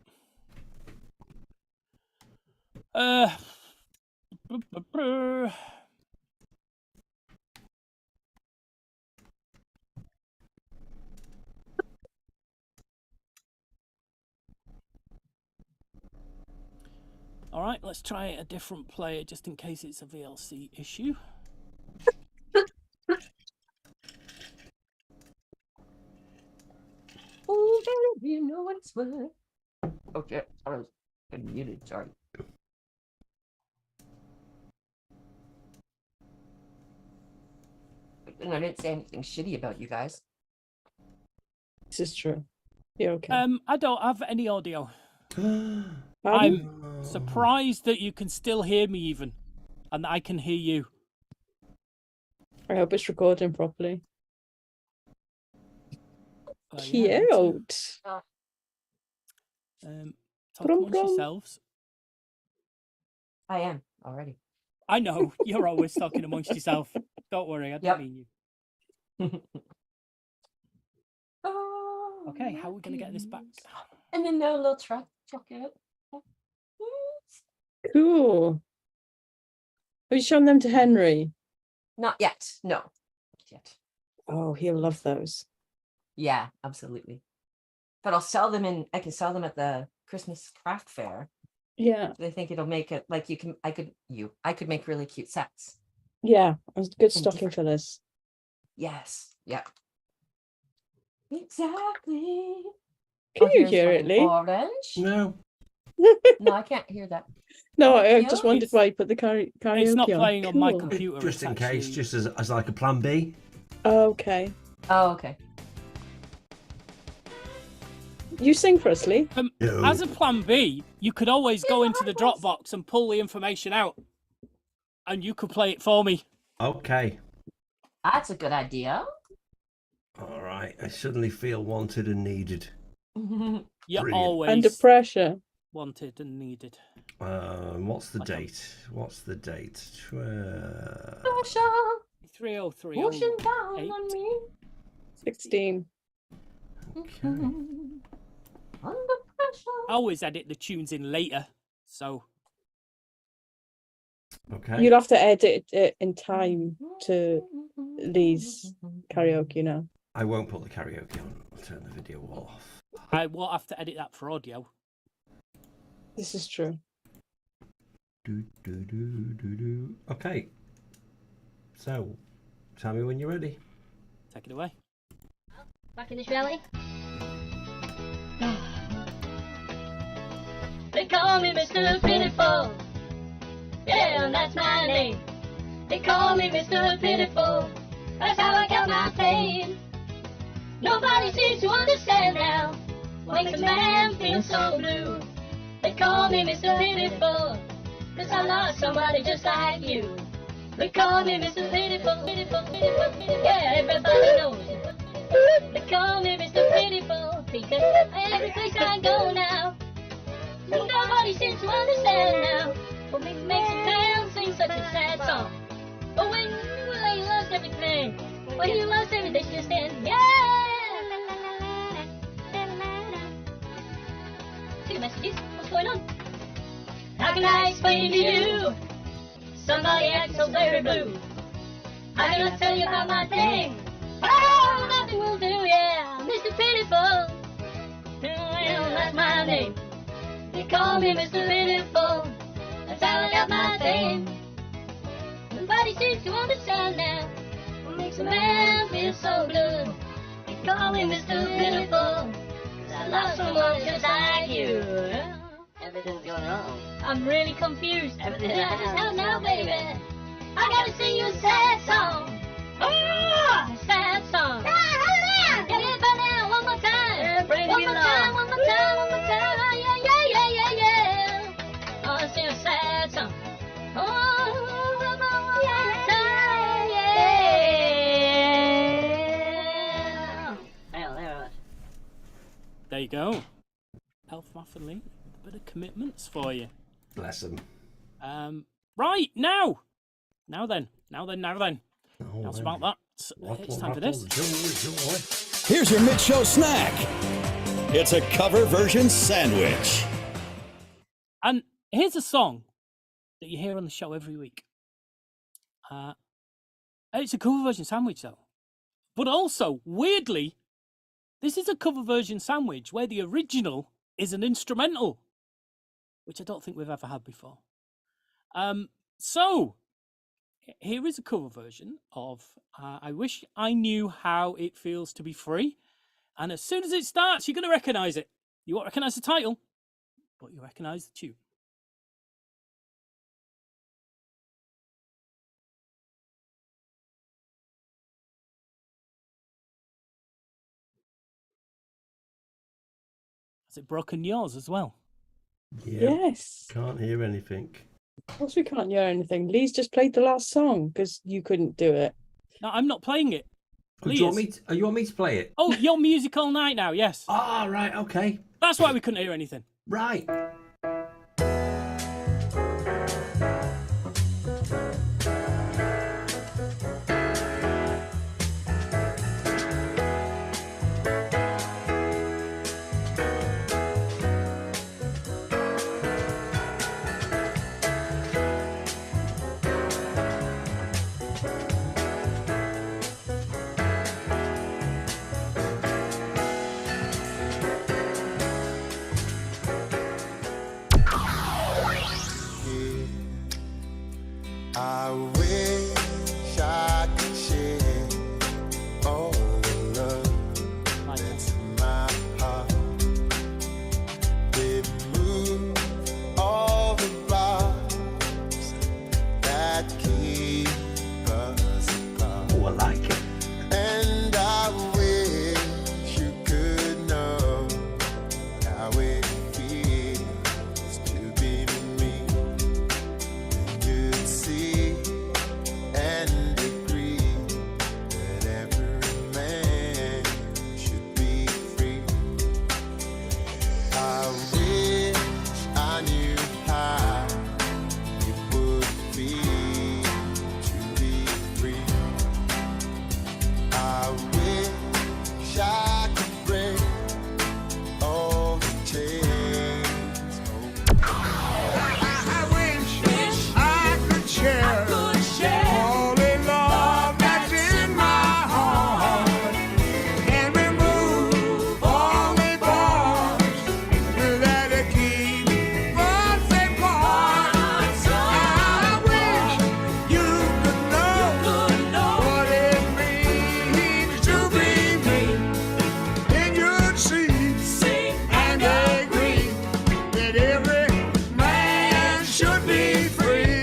All right, let's try a different player just in case it's a VLC issue. Oh, baby, you know what it's worth. Okay, I was muted. Sorry. And I didn't say anything shitty about you guys. This is true. You're okay. I don't have any audio. Pardon? I'm surprised that you can still hear me even, and that I can hear you. I hope it's recording properly. Yeah, me too. Cute. Talk amongst yourselves. I am already. I know, you're always talking amongst yourself. Don't worry, I don't mean you. Okay, how are we going to get this back? And then no little truck. Check it out. Cool. Have you shown them to Henry? Not yet. No. Not yet. Oh, he'll love those. Yeah, absolutely. But I'll sell them I can sell them at the Christmas craft fair. Yeah. I think it'll make it like I could make really cute sets. Yeah, good And stocking different- fillers. Yes. Yeah. Exactly. Can you here's hear it, fucking Lee? Orange. No. No, I can't hear that. No, I Yeah, just wondered why you put the karaoke It's not on. playing on my Cool. computer. Just it's in case, actually- just as like a plan B. Oh, okay. Oh, okay. You sing for us, Lee. No. As a plan B, you could always go into the Dropbox and pull the information out, and you could play it for me. Okay. That's a good idea. All right. I suddenly feel wanted and needed. You're Brilliant. always Under pressure. wanted and needed. What's the I don't- date? What's the date? 303. Pushing down on me. 16. Okay. Under pressure. I always edit the tunes in later, so Okay. You'll have to edit it in time to Lee's karaoke now. I won't put the karaoke on. I'll turn the video wall off. I won't have to edit that for audio. This is true. Okay. So, tell me when you're ready. Take it away. Back in this rally. They call me Mr. Pitiful. Yeah, that's my name. They call me Mr. Pitiful. That's how I got my fame. Nobody seems to understand now what makes a man feel so blue. They call me Mr. Pitiful, 'cause I lost somebody just like you. They call me Mr. Pitiful, pitiful, pitiful, pitiful. Yeah, everybody knows it. They call me Mr. Pitiful, because every place I go now, nobody seems to understand now what makes a man sing such a sad song. But when you lost everything, when you lost everything, you stand, yeah. See the messages? What's going on? How can I explain to you? Somebody acts so very blue. I cannot tell you about my thing. Oh, nothing will do, yeah. Mr. Pitiful. Well, that's my name. They call me Mr. Pitiful. That's how I got my fame. Nobody seems to understand now what makes a man feel so blue. They call me Mr. Pitiful, 'cause I lost someone just like you. Everything's going wrong. I'm really confused. Everything's out now, baby. I gotta sing you a sad song. Oh, sad song. Get it by now, one more time. One more time, one more time, one more time. you go. Elf, Math and Lee, a bit of commitments for you. Bless them. Right, now then. Oh, Now it's about that. It's time for this. Here's your mid-show snack. It's a cover version sandwich. And here's a song that you hear on the show every week. It's a cover version sandwich, though. But also, weirdly, this is a cover version sandwich where the original is an instrumental, which I don't think we've ever had before. So, here is a cover version of I Wish I Knew How It Feels to Be Free. And as soon as it starts, you're going to recognise it. You won't recognise the title, but you recognise the tune. Has it broken yours as well? Yeah, Yes. can't hear anything. Of course we can't hear anything. Lee's just played the last song because you couldn't do it. No, I'm not playing it. Do you want me to play it? Oh, your music all night now, yes. Ah, right, okay. That's why we couldn't hear anything. Right. I wish I could share all the love that's in my heart. Remove all the bars that keep us apart. Oh, I like it. And I wish you could know how it feels to be with me. You'd see and agree that every man should be free. I wish I knew how it would feel to be free. I wish I could break all the chains. I wish I could share all the love that's in my heart and remove all the bars that keep us apart. I wish you could know what it means to be me. Then you'd see and agree that every man should be free.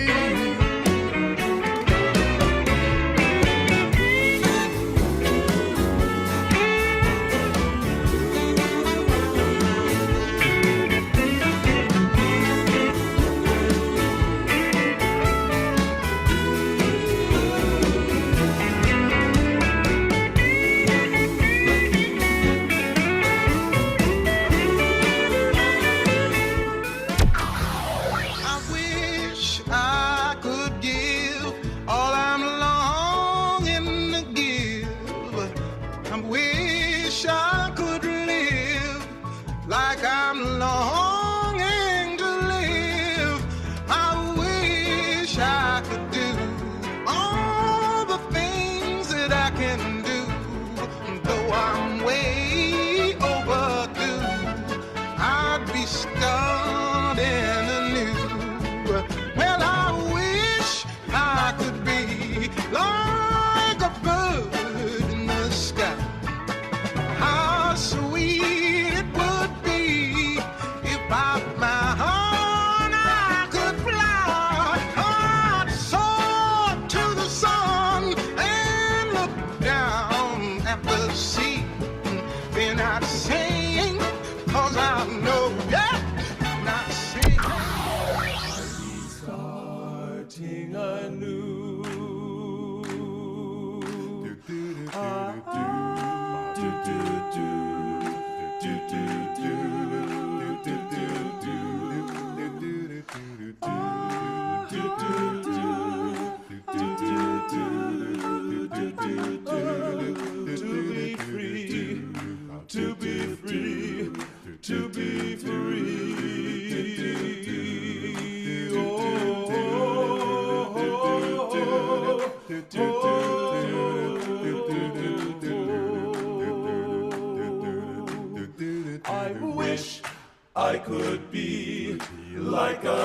I wish I could give all I'm longing to give. I wish I could live like I'm longing to live. I wish I could do all the things that I can do, though I'm way overdue. I'd be starting anew. Well, I wish I could be like a bird in the sky. How sweet it would be if by my horn I could fly. I'd soar to the sun and look down at the sea. Then I'd sing, 'cause I know, yeah, and I'd sing. Starting anew.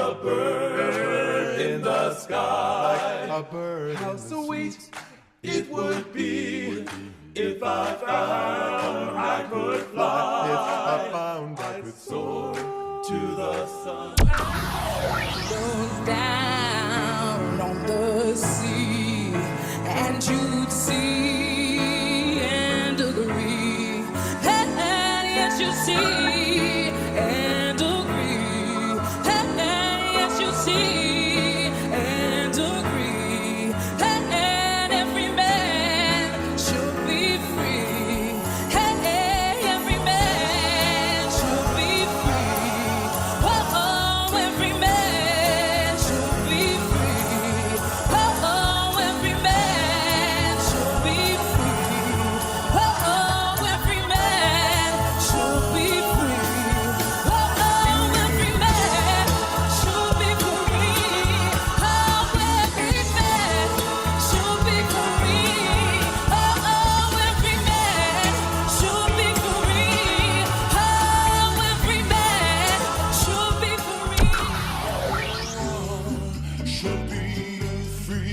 a bird in the sky. Like a bird. How sweet it would be if I found I could fly. If I found I could soar to the sun. Goes down on the sea, and you'd see and agree. And yes, you see and agree. And yes, you see and agree. And every man should be free. And every man should be free. Oh, every man should be free. Oh, every man should be free. Oh, every man should be free. Oh, every man should be free. Oh, every man should be free. Oh, every man should be free. Oh, every man should be free. Should be free.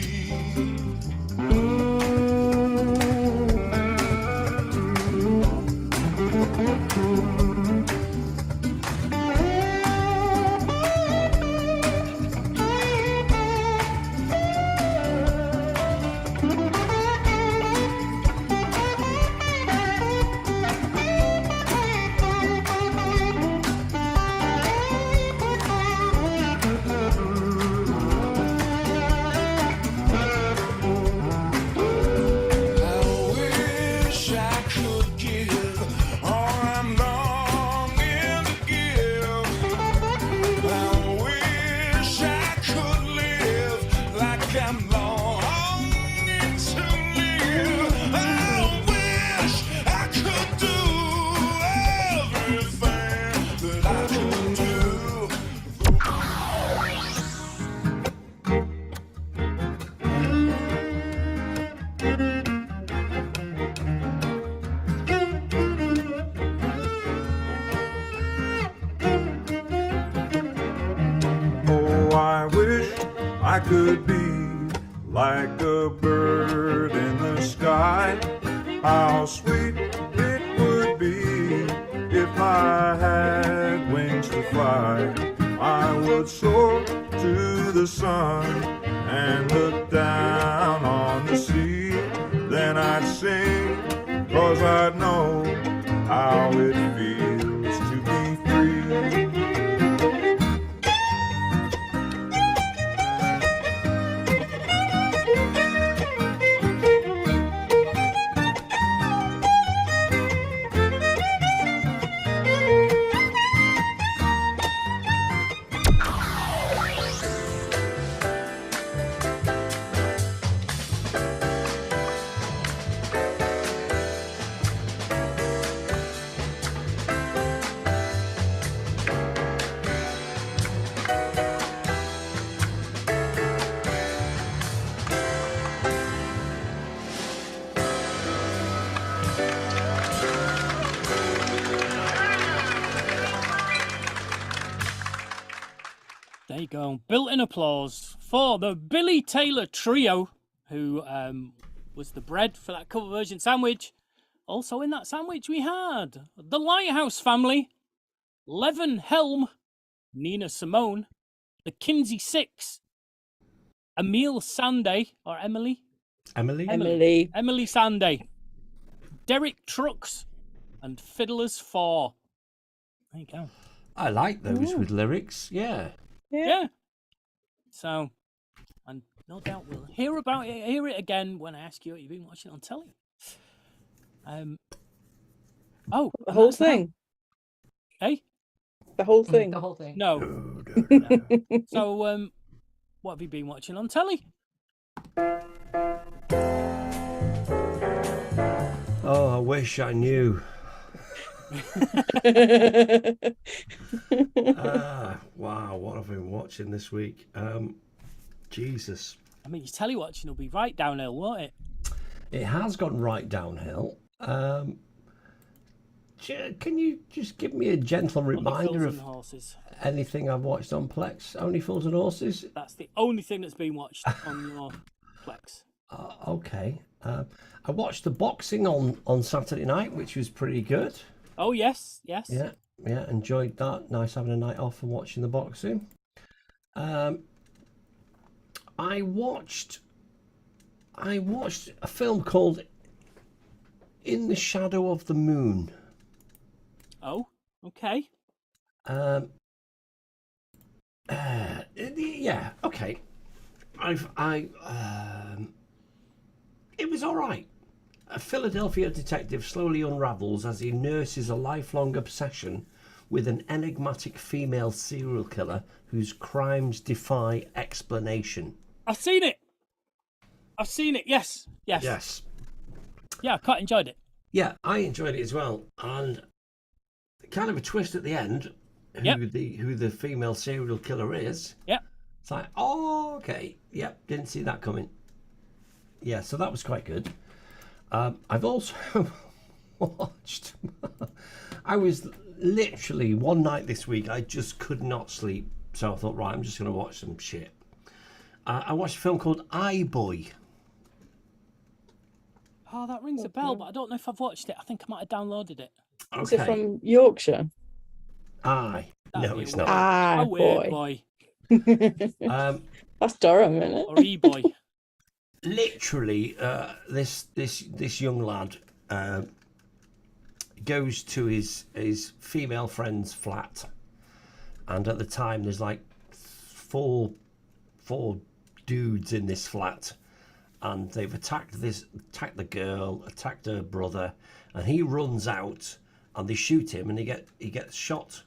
I wish I could give all I'm longing to give. I wish I could live like I'm longing to live. I wish I could do everything that I could do. Oh, I wish I could be like a bird in the sky. How sweet it would be if I had wings to fly. I would soar to the sun and look down on the sea. Then I'd sing, 'cause I'd know how it feels to be free. There you go. Built-in applause for the Billy Taylor Trio, who was the bread for that cover version sandwich. Also in that sandwich we had the Lighthouse Family, Levin Helm, Nina Simone, the Kinsey Six, Emile Sandé, or Emily Sandé, Derek Trucks, and Fiddlers 4. There you go. I like those with lyrics. Yeah. Yeah. So, and no doubt we'll hear it again when I ask you what you've been watching on telly. The whole thing. Hey? The whole thing. The whole thing. No. No. So, what have you been watching on telly? Oh, I wish I knew. Wow, what have I been watching this week? Jesus. I mean, your telly watching will be right downhill, won't it? It has gone right downhill. can you just give me a gentle reminder of Horses. anything I've watched on Plex? Only Fools and Horses? That's the only thing that's been watched on your Plex. Okay. I watched the boxing on Saturday night, which was pretty good. Oh, yes. Yeah, enjoyed that. Nice having a night off and watching the boxing. I watched a film called In the Shadow of the Moon. Oh, okay. Yeah, okay. It was all right. A Philadelphia detective slowly unravels as he nurses a lifelong obsession with an enigmatic female serial killer whose crimes defy explanation. I've seen it. Yes. Yeah, I quite enjoyed it. Yeah, I enjoyed it as well, and kind of a twist at the end. Who the female serial killer is? Yep. It's like, oh, okay. Yep, didn't see that coming. Yeah, so that was quite good. I've also watched. I was literally one night this week. I just could not sleep, so I thought, right, I'm just going to watch some shit. I watched a film called iBoy. Oh, that rings a bell, but I don't know if I've watched it. I think I might have downloaded it. Okay. Is it from Yorkshire? Aye. No, it's not. Ah, boy. That's Durham, isn't it? Or E-boy. Literally, this young lad goes to his female friend's flat, and at the time there's like four dudes in this flat, and they've attacked the girl, attacked her brother, and he runs out and they shoot him, and he gets shot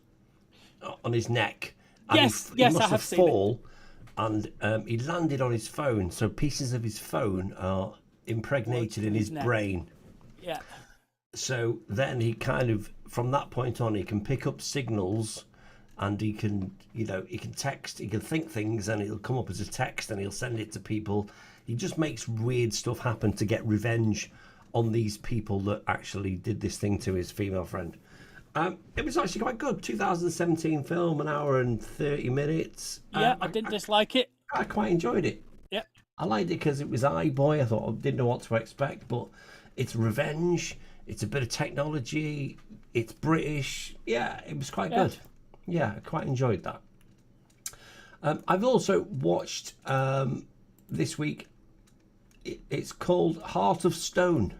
on his neck. And he must I have fallen. And he landed on his phone, so pieces of his phone are impregnated in his brain. Yeah. So then he kind of, from that point on, he can pick up signals, and he can text, he can think things, and it'll come up as a text, and he'll send it to people. He just makes weird stuff happen to get revenge on these people that actually did this thing to his female friend. It was actually quite good. 2017 film, 1 hour and 30 minutes. Yeah, I didn't dislike it. I quite enjoyed it. Yeah. I liked it because it was iBoy. I thought I didn't know what to expect, but it's revenge. It's a bit of technology. It's British. Yeah, it was quite good. Yeah, I quite enjoyed that. I've also watched this week. It's called Heart of Stone.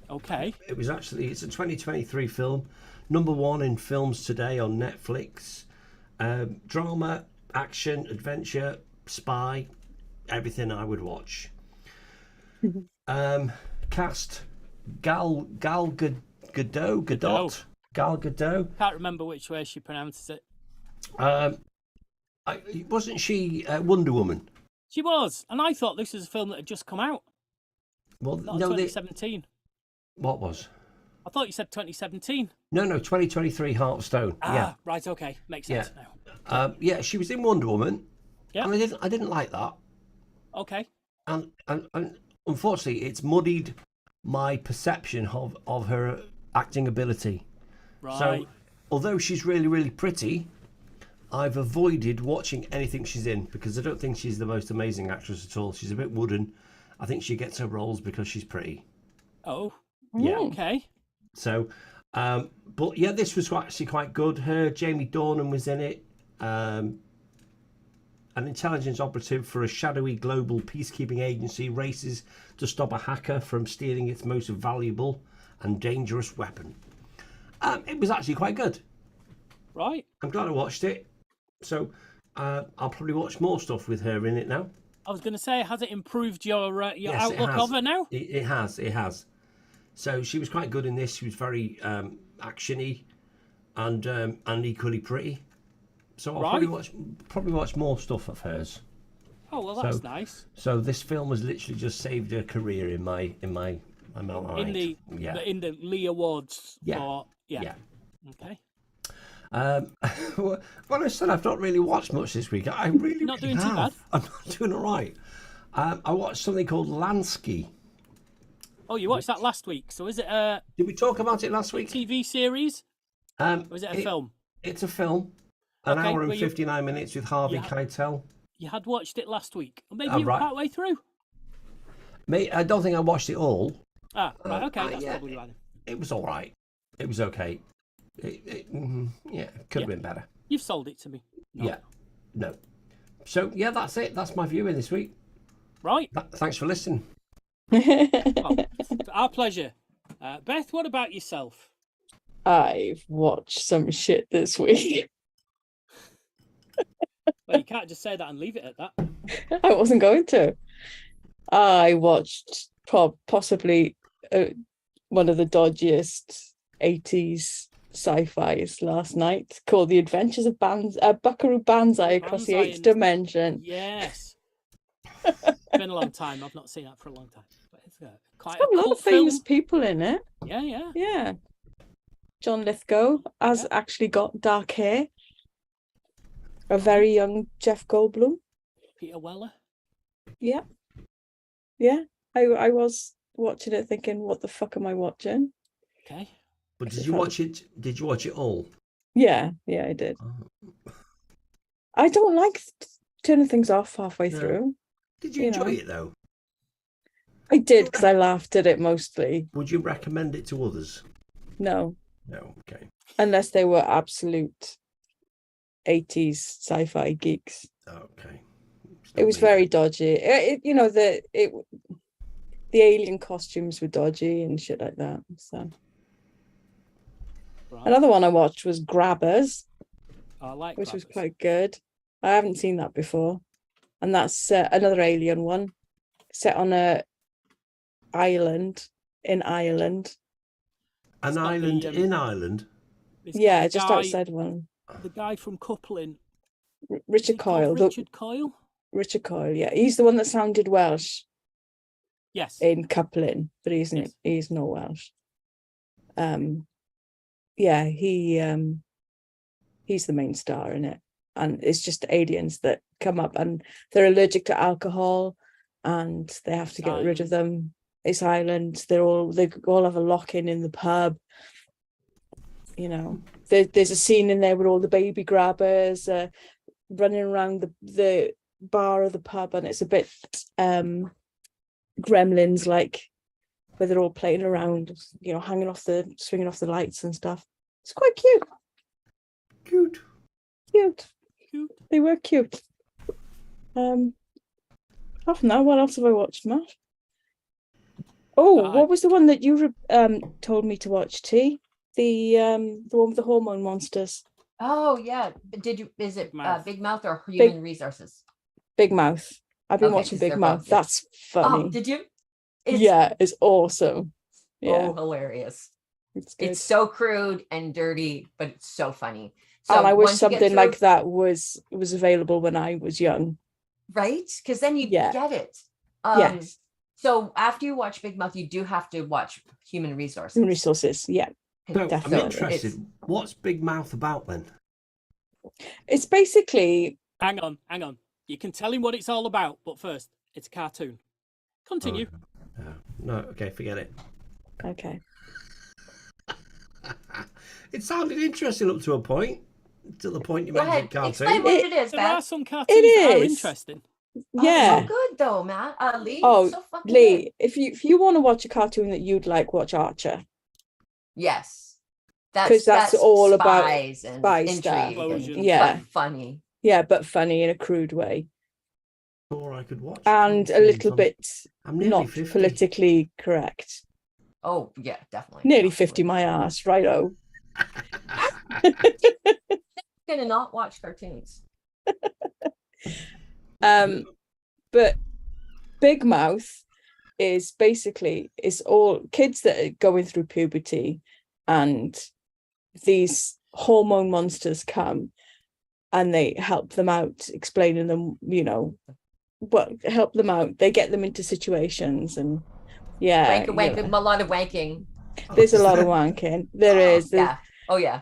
Okay. It's a 2023 film, #1 in films today on Netflix. Drama, action, adventure, spy, everything I would watch. Cast: Gal Gadot. Can't remember which way she pronounces it. Wasn't she Wonder Woman? She was, and I thought this was a film that had just come out. Well, not 2017. What was? I thought you said 2017. No, 2023 Heart of Stone. Yeah. Right, okay. Makes sense now. She was in Wonder Woman. Yeah. And I didn't like that. Okay. And unfortunately, it's muddied my perception of her acting ability. Right. So, although she's really, really pretty, I've avoided watching anything she's in because I don't think she's the most amazing actress at all. She's a bit wooden. I think she gets her roles because she's pretty. Oh. Yeah. Okay. So, but yeah, this was actually quite good. Jamie Dornan was in it. An intelligence operative for a shadowy global peacekeeping agency races to stop a hacker from stealing its most valuable and dangerous weapon. It was actually quite good. Right. I'm glad I watched it. So I'll probably watch more stuff with her in it now. I was going to say, has it improved your Yes, outlook of her now? It has. So she was quite good in this. She was very actiony and equally pretty. So I'll probably watch more stuff of hers. Oh well, that's nice. So this film has literally just saved her career in my mind. In the Lee Awards. Yeah. Yeah. Okay. Well, I said I've not really watched much this week. I really not doing too bad. I'm not doing all right. I watched something called Lansky. Oh, you watched that last week. So is it a Did we talk about it last week? TV series? Or is it a film? It's a film. An Okay, hour and well, you- 59 minutes with Harvey Yeah. Keitel. You had watched it last week. Or maybe Oh, you were right. part way through. Mate, I don't think I watched it all. Ah, right. Okay, that's yeah, probably right. It was all right. It was okay. Yeah, could have been better. You've sold it to me. No. Yeah, no. So, yeah, that's it. That's my viewing this week. Right. Thanks for listening. Well, our pleasure. Beth, what about yourself? I've watched some shit this week. Well, you can't just say that and leave it at that. I wasn't going to. I watched possibly one of the dodgiest 80s sci-fis last night, called The Adventures of Buckaroo Banzai Across the Eighth Dimension. Yes. It's been a long time. I've not seen that for a long time. But it's quite Got a lot cult of famous film. people in it. Yeah. Yeah. John Lithgow has actually got dark hair. A very young Jeff Goldblum. Peter Weller. Yeah. Yeah. I was watching it thinking, what the fuck am I watching? Okay. But did you watch it? Did you watch it all? Yeah, I did. I don't like turning things off halfway through. Did you enjoy it though? I did, because I laughed at it mostly. Would you recommend it to others? No. No, okay. Unless they were absolute 80s sci-fi geeks. Okay. It was very dodgy. The alien costumes were dodgy and shit like that. So another one I watched was Grabbers, which was quite good. I haven't seen that before, and that's another alien one set on a island in Ireland. An island in Ireland. Yeah, just outside one. The guy from Coupling. Richard Coyle. Richard Coyle. Richard Coyle, yeah, he's the one that sounded Welsh. Yes. In Coupling, but he's not Welsh. Yeah, he's the main star in it, and it's just aliens that come up and they're allergic to alcohol, and they have to get rid of them. It's Ireland. They all have a lock-in in the pub. You know, there's a scene in there with all the baby grabbers running around the bar of the pub, and it's a bit Gremlins like, where they're all playing around, you know, swinging off the lights and stuff. It's quite cute. Cute. They were cute. Apart from that, what else have I watched, Matt? Oh, what was the one that you told me to watch, T? The one with the hormone monsters. Oh yeah. Is it Big Mouth or Big- Human Resources? Big Mouth. I've been Okay, watching 'cause Big they're Mouth. both- That's funny. Oh, did you? It's awesome. Yeah, Oh, hilarious. it's good. It's so crude and dirty, but it's so funny. So And I wish once you get something like through- that was available when I was young. right? Because then you Yeah. get it. Yes. So after you watch Big Mouth, you do have to watch Human Resources. Human Resources, yeah. So I'm Definitely. interested. What's Big Mouth about then? It's basically Hang on. You can tell him what it's all about, but first, it's a cartoon. Continue. No, okay, forget it. okay. It sounded interesting up to a point. To the point you Go mentioned ahead. cartoon. Explain what it is, There are Beth. some cartoons It that are is. interesting. Yeah. So good though, Matt. Lee. Oh, so fucking Lee, good. if you want to watch a cartoon that you'd like, watch Archer. Yes. 'Cause that's all about spies and spy intrigue stuff. and- Explosions. Yeah. but funny. Yeah, but funny in a crude way. Or I could watch. And a cartoons. little bit I'm nearly not 50. politically correct. Oh yeah, definitely. Nearly 50 my ass, righto. Gonna not watch cartoons. But Big Mouth is basically, it's all kids that are going through puberty, and these hormone monsters come and they help them out, explaining them, you know, help them out. They get them into situations, and yeah, Wanking, a lot of wanking. there's a lot of wanking. There is. Yeah. Oh yeah.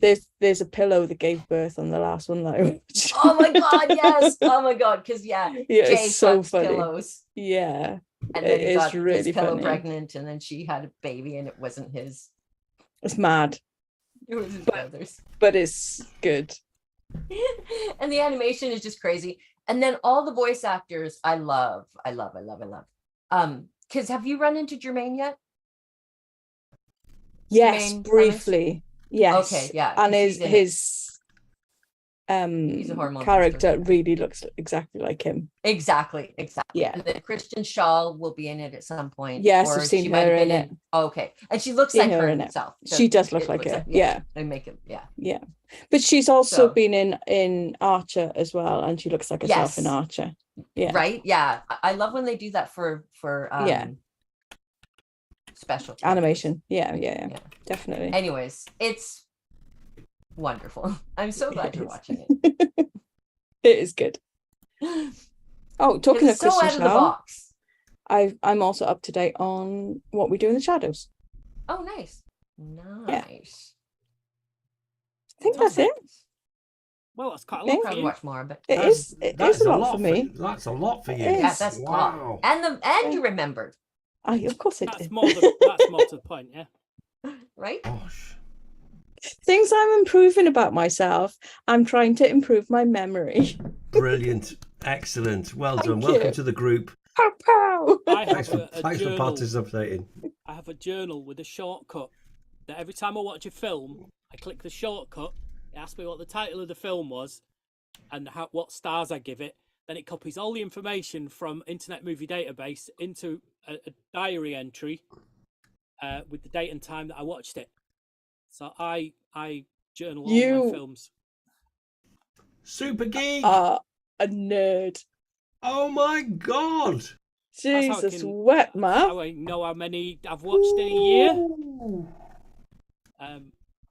There's a pillow that gave birth on the last one that I watched. Oh my god, yes. Oh my god, because yeah, Yeah, Jay it's so fucks funny. pillows. Yeah. And then he It got is really his pillow funny. pregnant, and then she had a baby, and it wasn't his. It's mad, It was his brother's. but it's good. And the animation is just crazy. And then all the voice actors, I love. Because have you run into Jermaine yet? Yes, Jermaine briefly. Yes. Okay, yeah, And 'cause he's in it. his He's a hormone character booster. really looks exactly like him. Exactly. Yeah. And then Kristen Shaw will be in it at some point. Yes, or I've seen she might her have been in it. Okay, and she looks Seen like her her in it. herself. She does look it like looks her, yeah. They make it. Yeah. Yeah. But she's also So- been in Archer as well, and she looks like herself in Yes. Archer. Yeah. Right. Yeah. I love when they do that for Yeah. special TV. Animation. Yeah. Definitely. Anyways, it's wonderful. I'm so glad It you're is. watching it. It is good. Oh, talking of It's so Kristen out of the Shaw, box. I'm also up to date on What We Do in the Shadows. Oh, nice. Nice. I think that's it. Well, that's quite a Think- lot for Probably you. watch more, but It is a lot for me. That's a lot for you. It yeah, is. that's Wow. and you remembered, Of course I That's did. more, that's more to the point, yeah. right? Gosh. Things I'm improving about myself. I'm trying to improve my memory. Brilliant. Excellent. Well done. Thank Welcome you. to the group. Pow pow. I Thanks have for, a thanks for journal. participating. I have a journal with a shortcut that every time I watch a film, I click the shortcut. It asks me what the title of the film was and what stars I give it. Then it copies all the information from Internet Movie Database into a diary entry with the date and time that I watched it. So I journal all my films. Super geek. A nerd. Oh my god. That's how I Jesus, can- wet man. How I know how many I've watched in a year.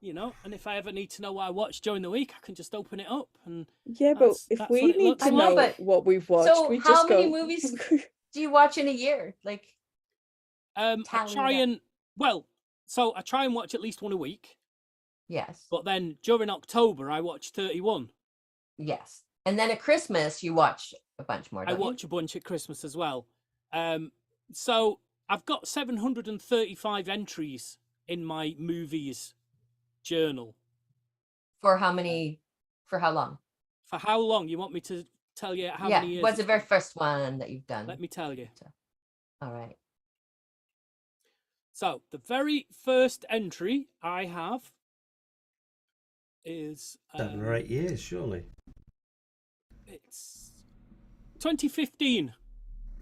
You know, and if I ever need to know what I watched during the week, I can just open it up. And Yeah, but if that's we what it need looks to I know, know but- what we've watched, So we how just many go. movies do you watch in a year? Like, I tally try it up. and I try and watch at least one a week. yes, But then during October, I watch 31. yes, and then at Christmas you watch a bunch more. I Don't you? watch a bunch at Christmas as well. So I've got 735 entries in my movies journal. For how many? For how long? For how long? You want me to tell you how yeah, many years? what's the it's very been? first one that you've done? Let me tell you. All right. So the very first entry I have is 7 or 8 years, surely. it's 2015.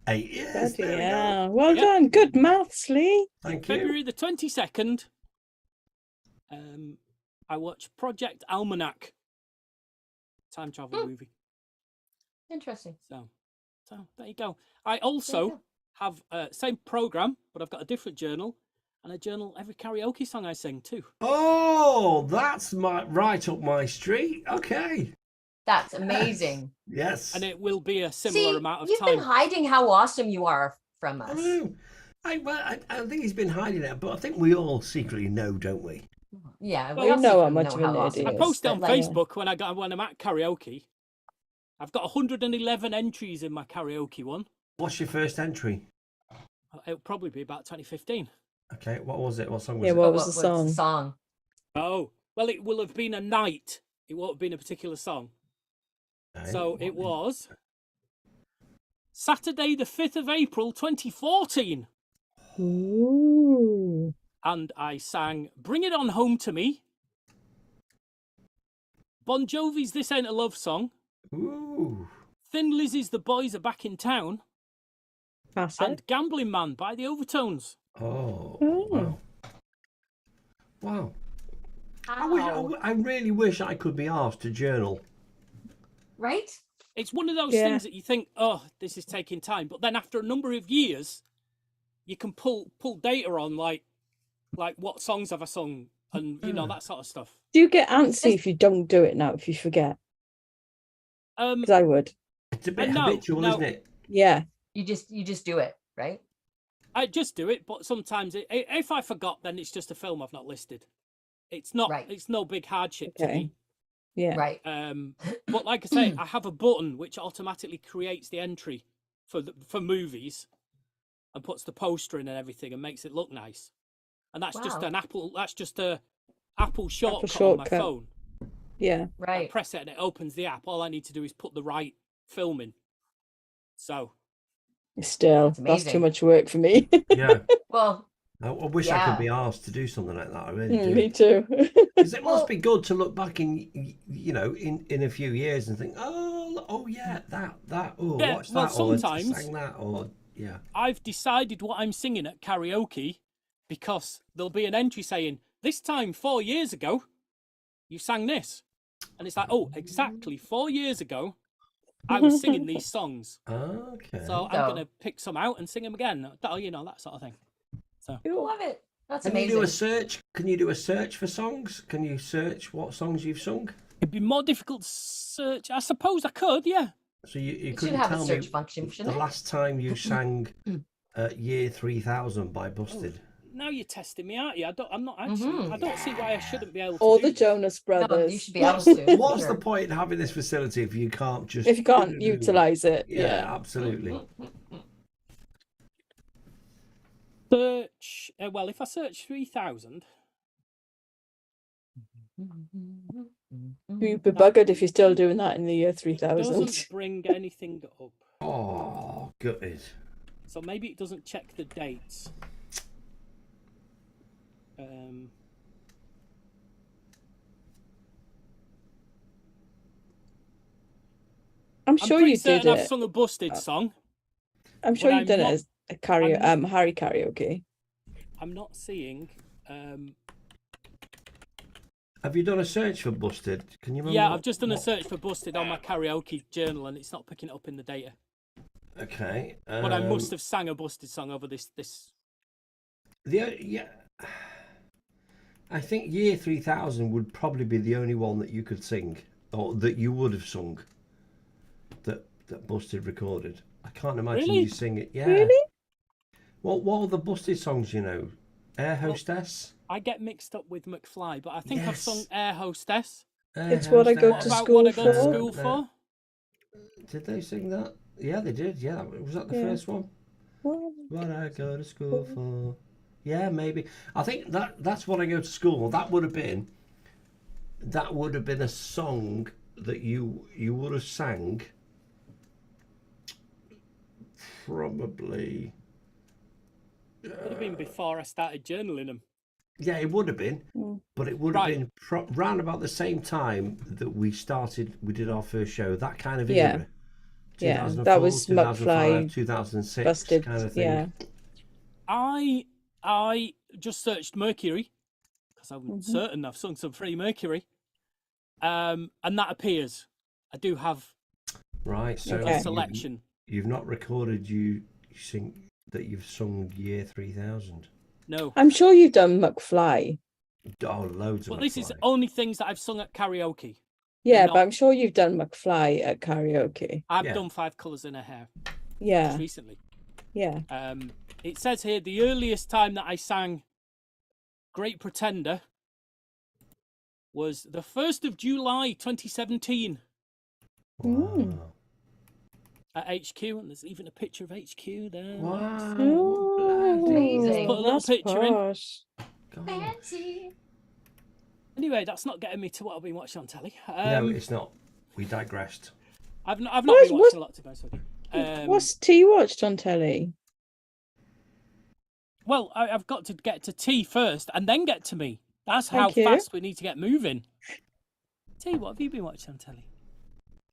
8 years. Bloody There we go. hell. Well Yeah. done. Good maths, Lee. Thank you. February the 22nd. I watched Project Almanac, time travel movie. Interesting. So there you go. I also have same program, but I've got a different journal, and I journal every karaoke song I sing too. Oh, that's right up my street. Okay. That's amazing. Yes. And it will be a similar See, amount of you've time. been hiding how awesome you are from I us. know. I think he's been hiding it, but I think we all secretly know, don't we? Yeah, Well, we you all know how secretly much know of a nerd awesome he I he is, post it on but like- Facebook when I'm at karaoke. I've got 111 entries in my karaoke one. What's your first entry? It'll probably be about 2015. Okay, what was it? What song was Yeah, it? what But was the what's song? the song? Oh, well, it will have been a night. It won't have been a particular song. Okay, So what it is- was Saturday, the 5th of April, 2014. Ooh. And I sang Bring It On Home to Me, Bon Jovi's This Ain't a Love Song, Ooh. Thin Lizzy's The Boys Are Back in Town, Classic. and Gambling Man by the Overtones. Oh. Oh. Wow. Wow. Ow. I really wish I could be asked to journal. Right? It's one of those Yeah. things that you think, oh, this is taking time. But then after a number of years, you can pull data on like what songs have I sung and, you know, that sort of stuff. Do you get antsy if you don't do it now, if you forget? Because I would. It's a bit no, habitual, no. isn't it? Yeah. You just do it, right? I just do it, but sometimes if I forgot, then it's just a film I've not listed. It's not. Right. It's no big hardship to Okay. me. Yeah. Right. But like I say, I have a button which automatically creates the entry for movies, and puts the poster in and everything and makes it look nice. And that's just Wow. an Apple. That's just a Apple shortcut on my phone. Yeah. I Right. press it and it opens the app. All I need to do is put the right film in. So Still, that's amazing. too much work for me. Yeah. Well, I wish I could be asked to do something like that. I really do. Me too. Because it must be good to look back in a few years and think, oh yeah, that oh, Yeah, watch well, that or sometimes sang that or yeah. I've decided what I'm singing at karaoke because there'll be an entry saying, this time 4 years ago, you sang this. And it's like, oh, exactly 4 years ago, I was singing these songs. Okay. So I'm going to pick some out and sing them again. That sort of thing. So I love it. That's Can amazing. you do a search? Can you do a search for songs? Can you search what songs you've sung? It'd be more difficult to search. I suppose I could, yeah. So you It should couldn't have a tell search me function, the shouldn't it? last time you sang Year 3000 by Busted. Now you're testing me, aren't you? I'm not actually. I don't see why I shouldn't be able to. Or do the this. Jonas Brothers. You should be able to. What's the point in having this facility if you can't just... If you can't utilize it. Yeah, absolutely. Search. Well, if I search 3000. You'd be buggered if you're still doing that in the year It 3000. doesn't bring anything up. Oh, gutted. So maybe it doesn't check the dates. I'm sure pretty you certain did I've it. sung a Busted song. I'm sure but you've done not- it as a Harry karaoke. I'm not seeing. Have you done a search for Busted? Can you remember? Yeah, I've just done a search for Busted on my karaoke journal, and it's not picking it up in the data. Okay. But I must have sang a Busted song over this. Yeah. I think Year 3000 would probably be the only one that you could sing, or that you would have sung, that Busted recorded. I can't imagine Really? you sing it. Yeah. Really? What are the Busted songs you know? Air Hostess? I get mixed up with McFly, but I think I've Yes. sung Air Hostess. It's what I go What to about school what I go to for. school for? Did they sing that? Yeah, they did. Yeah, was that the Yeah. first one? What I go to school for? Yeah, maybe. I think that's what I go to school. That would have been a song that you would have sang. Probably. Would have been before I started journaling them. Yeah, it would have been, but it would have been round about the same time that we did our first show. That kind of Yeah. era. Yeah, 2004, that was 2005, McFly, 2006 Busted. kind of thing. Yeah. I just searched Mercury because I'm certain I've sung some Freddie Mercury, and that appears. I do have Right, so a selection. You've not recorded you sing that you've sung Year 3000. No, I'm sure you've done McFly. Oh, loads of but this is McFly. only things that I've sung at karaoke. Yeah, not- but I'm sure you've done McFly at karaoke. I've Yeah. done 5 Colours in Her Hair Yeah, just recently. yeah. It says here the earliest time that I sang Great Pretender was the 1st of July 2017 Wow. at HQ, and there's even a picture of HQ there. Wow. Oh, Amazing. Put a little that's picture in. posh. God. Fancy. Anyway, that's not getting me to what I've been watching on telly. No, it's not. We digressed. I've not What is- been what- watching a lot, to be honest with you. What's T watched on telly? Well, I've got to get to T first and then get to me. That's how Thank you. fast we need to get moving. T, what have you been watching on telly?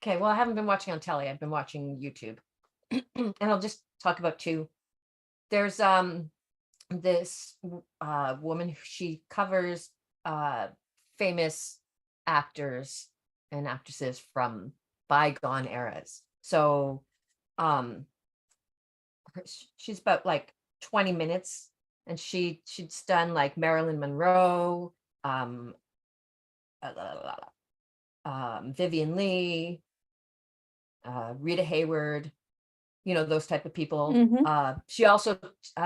Okay, well, I haven't been watching on telly. I've been watching YouTube, and I'll just talk about 2. There's this woman who she covers famous actors and actresses from bygone eras. So she's about like 20 minutes, and she's done like Marilyn Monroe, Vivian Leigh, Rita Hayward, those type of people. She also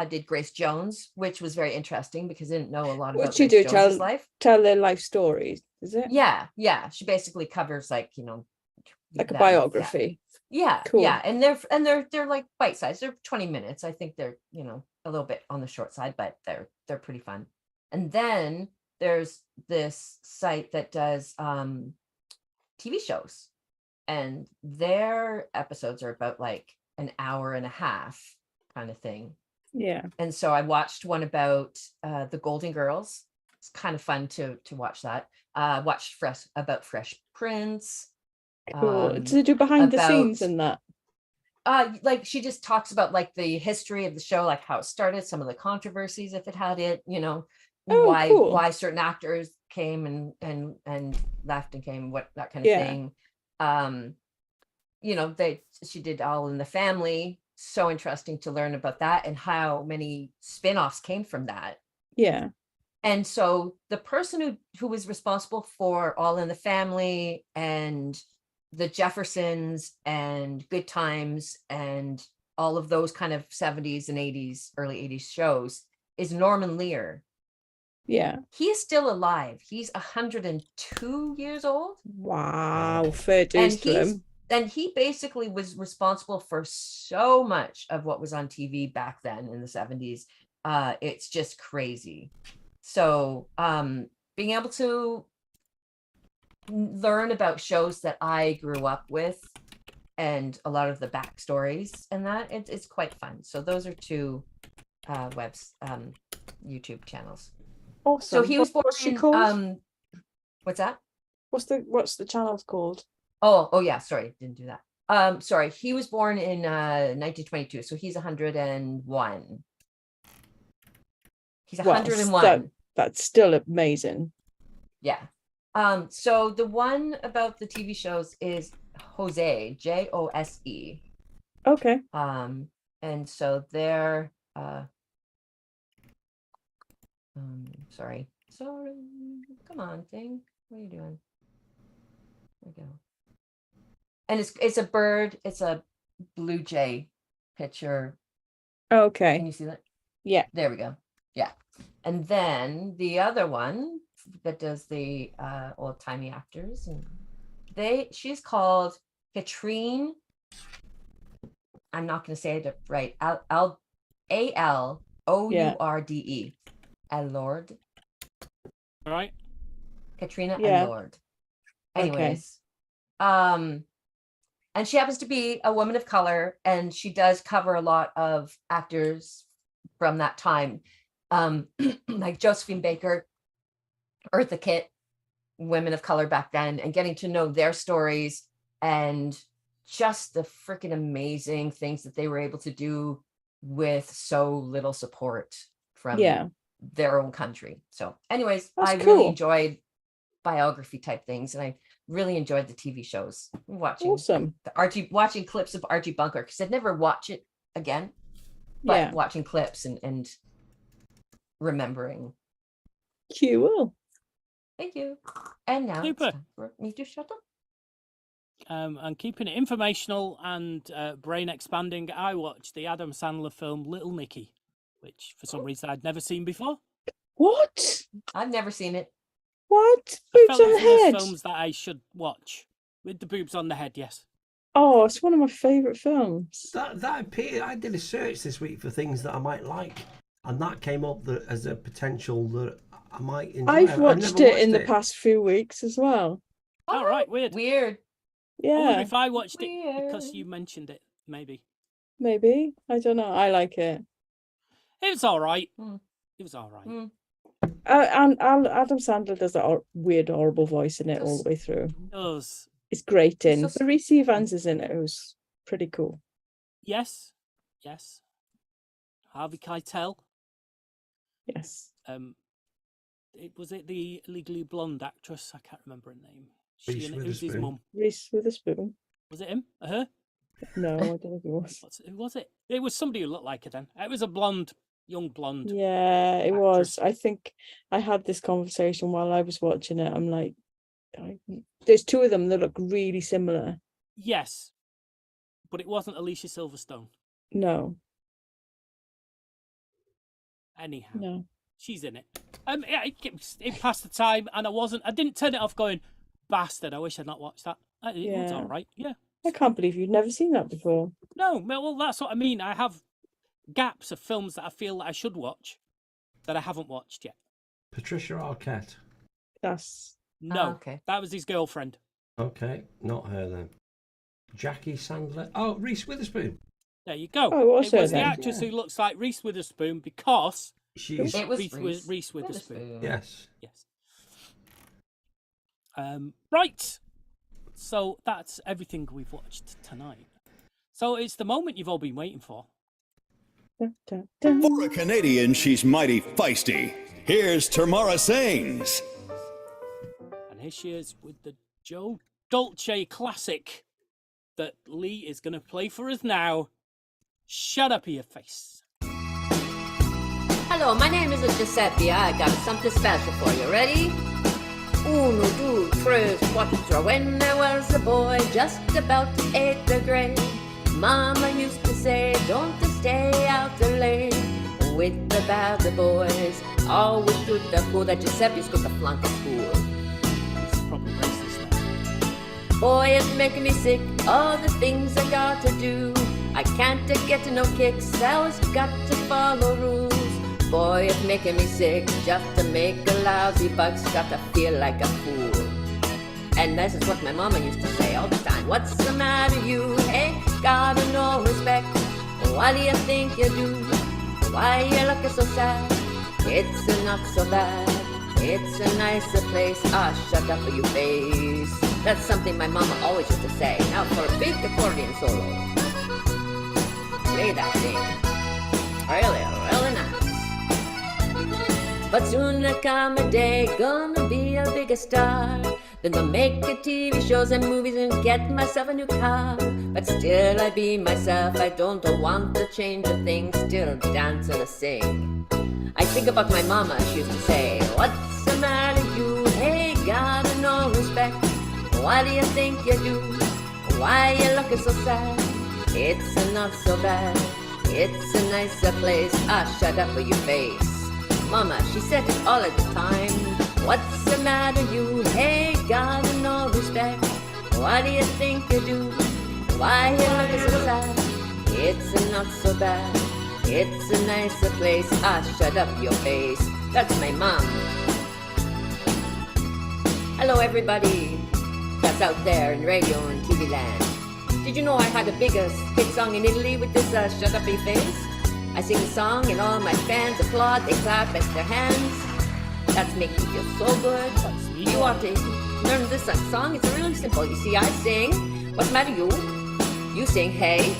did Grace Jones, which was very interesting because I didn't know a lot about What'd she Grace do? Jones's life. Tell their life stories, is it? Yeah. She basically covers like Like a them. biography. Yeah, Cool. yeah, and they're like bite sized. They're 20 minutes. I think they're, you know, a little bit on the short side, but they're pretty fun. And then there's this site that does TV shows, and their episodes are about like an hour and a half kind of thing. Yeah. And so I watched one about the Golden Girls. It's kind of fun to watch that. Watched about Fresh Prince. Cool. To do behind the scenes and that. Like she just talks about like the history of the show, like how it started, some of the controversies if it had it, you know, why certain actors came and left and came, what that kind of thing. You know, she did All in the Family. So interesting to learn about that and how many spin-offs came from that. Yeah. And so the person who was responsible for All in the Family and the Jeffersons and Good Times and all of those kind of 70s and 80s, early 80s shows is Norman Lear. Yeah. He is still alive. He's 102 years old. Wow. Fair dues to him. And he basically was responsible for so much of what was on TV back then in the 70s. It's just crazy. So being able to learn about shows that I grew up with and a lot of the backstories and that it's quite fun. So those are two YouTube channels. Awesome. So he was born What's she in, called? What's that? What's the channel called? Oh yeah, sorry, didn't do that. Sorry, he was born in 1922, so he's 101. He's 101. That's still amazing. Yeah. So the one about the TV shows is Jose, Jose. Okay. And so they're sorry, come on thing, what are you doing? There we go. And it's a bird, it's a blue jay picture. Okay. Can you see that? Yeah. There we go. Yeah. And then the other one that does the old-timey actors, and she's called Katrine. I'm not going to say it right. Alourde. Alourde. Right. Katrina Yeah. Alourde. Anyways. Okay. And she happens to be a woman of color, and she does cover a lot of actors from that time. Like Josephine Baker, Eartha Kitt, women of color back then, and getting to know their stories and just the freaking amazing things that they were able to do with so little support from their own country. So anyways, I really enjoyed biography type things, and I really enjoyed the TV shows. Watching watching clips of Archie Bunker, because I'd never watch it again, but watching clips and remembering. Cool. Thank you. And now Super. it's time for me to shut up. And keeping it informational and brain expanding, I watched the Adam Sandler film Little Nicky, which for some reason I'd never seen before. What? I've never seen it. What? I Boobs felt on the it's one of head. those films that I should watch with the boobs on the head. Yes. Oh, it's one of my favourite films. That appeared. I did a search this week for things that I might like, and that came up as a potential that I might enjoy. I've watched it in the past few weeks as well. All right, weird. Weird. I wonder Yeah. if I watched it because you mentioned it, maybe. Maybe. I don't know. I like it. It was all right. It was all right. And Adam Sandler does that weird, horrible voice in it all the way through. It does. It's great in. But Reese Evans is in it. It was pretty cool. Yes. Yes. Harvey Keitel. Yes. Was it the Legally Blonde actress? I can't remember her name. Reese Who's his Witherspoon. mum? Reese Witherspoon. Was it him? Her? No, I don't think it was. Who was it? It was somebody who looked like her then. It was a blonde, young blonde. Yeah, it actress. was. I think I had this conversation while I was watching it. I'm like, there's two of them that look really similar. Yes. But it wasn't Alicia Silverstone. No. Anyhow. No. She's in it. It passed the time, and I didn't turn it off going, bastard, I wish I'd not watched that. It was all right. Yeah, I can't believe you've never seen that before. No, well, that's what I mean. I have gaps of films that I feel that I should watch that I haven't watched yet. Patricia Arquette. That's No, okay. that was his girlfriend. Okay, not her then. Jackie Sandler. Oh, Reese Witherspoon. There you go. Oh, what's it her was the then? actress who looks like Reese Witherspoon because She's It was Reese Witherspoon. yes. Yes. Right. So that's everything we've watched tonight. So it's the moment you've all been waiting for. For a Canadian, she's mighty feisty. Here's Tamara Sings. And here she is with the Joe Dolce classic that Lee is going to play for us now. Shut up, your face. Hello, my name is Giuseppe. I got something special for you. Ready? Uno, two, tres, cuatro. When I was a boy, just about 8th grade, Mama used to say, don't stay out too late with the bad boys. Always to the fool that Giuseppe's got to flunk at school. It's probably racist now. Boy, it's making me sick, all the things I got to do. I can't get no kicks, I always got to follow rules. Boy, it's making me sick, just to make a lousy bucks, got to feel like a fool. And this is what my mama used to say all the time. What's the matter you? Hey, got no respect. What do you think you do? Why you looking so sad? It's not so bad. It's a nicer place. Ah, shut up your face. That's something my mama always used to say. Now for a big accordion solo. Play that thing. Really, really nice. But soon there come a day, gonna be a bigger star. Then I'll make a TV shows and movies and get myself a new car. But still I be myself, I don't want to change a thing. Still dance and sing. I think about my mama, she used to say, what's the matter you? Hey, got no respect. What do you think you do? Why you looking so sad? It's not so bad. It's a nicer place. Ah, shut up with your face. Mama, she said it all at the time. What's the matter you? Hey, got no respect. What do you think you do? Why you looking so sad? It's not so bad. It's a nicer place. Ah, shut up your face. That's my mom. Hello everybody that's out there in radio and TV land. Did you know I had the biggest hit song in Italy with this shut up your face? I sing the song and all my fans applaud, they clap at their hands. That's making me feel so good. You ought to learn this song. It's really simple. You see, I sing, what's the matter you? You sing, hey.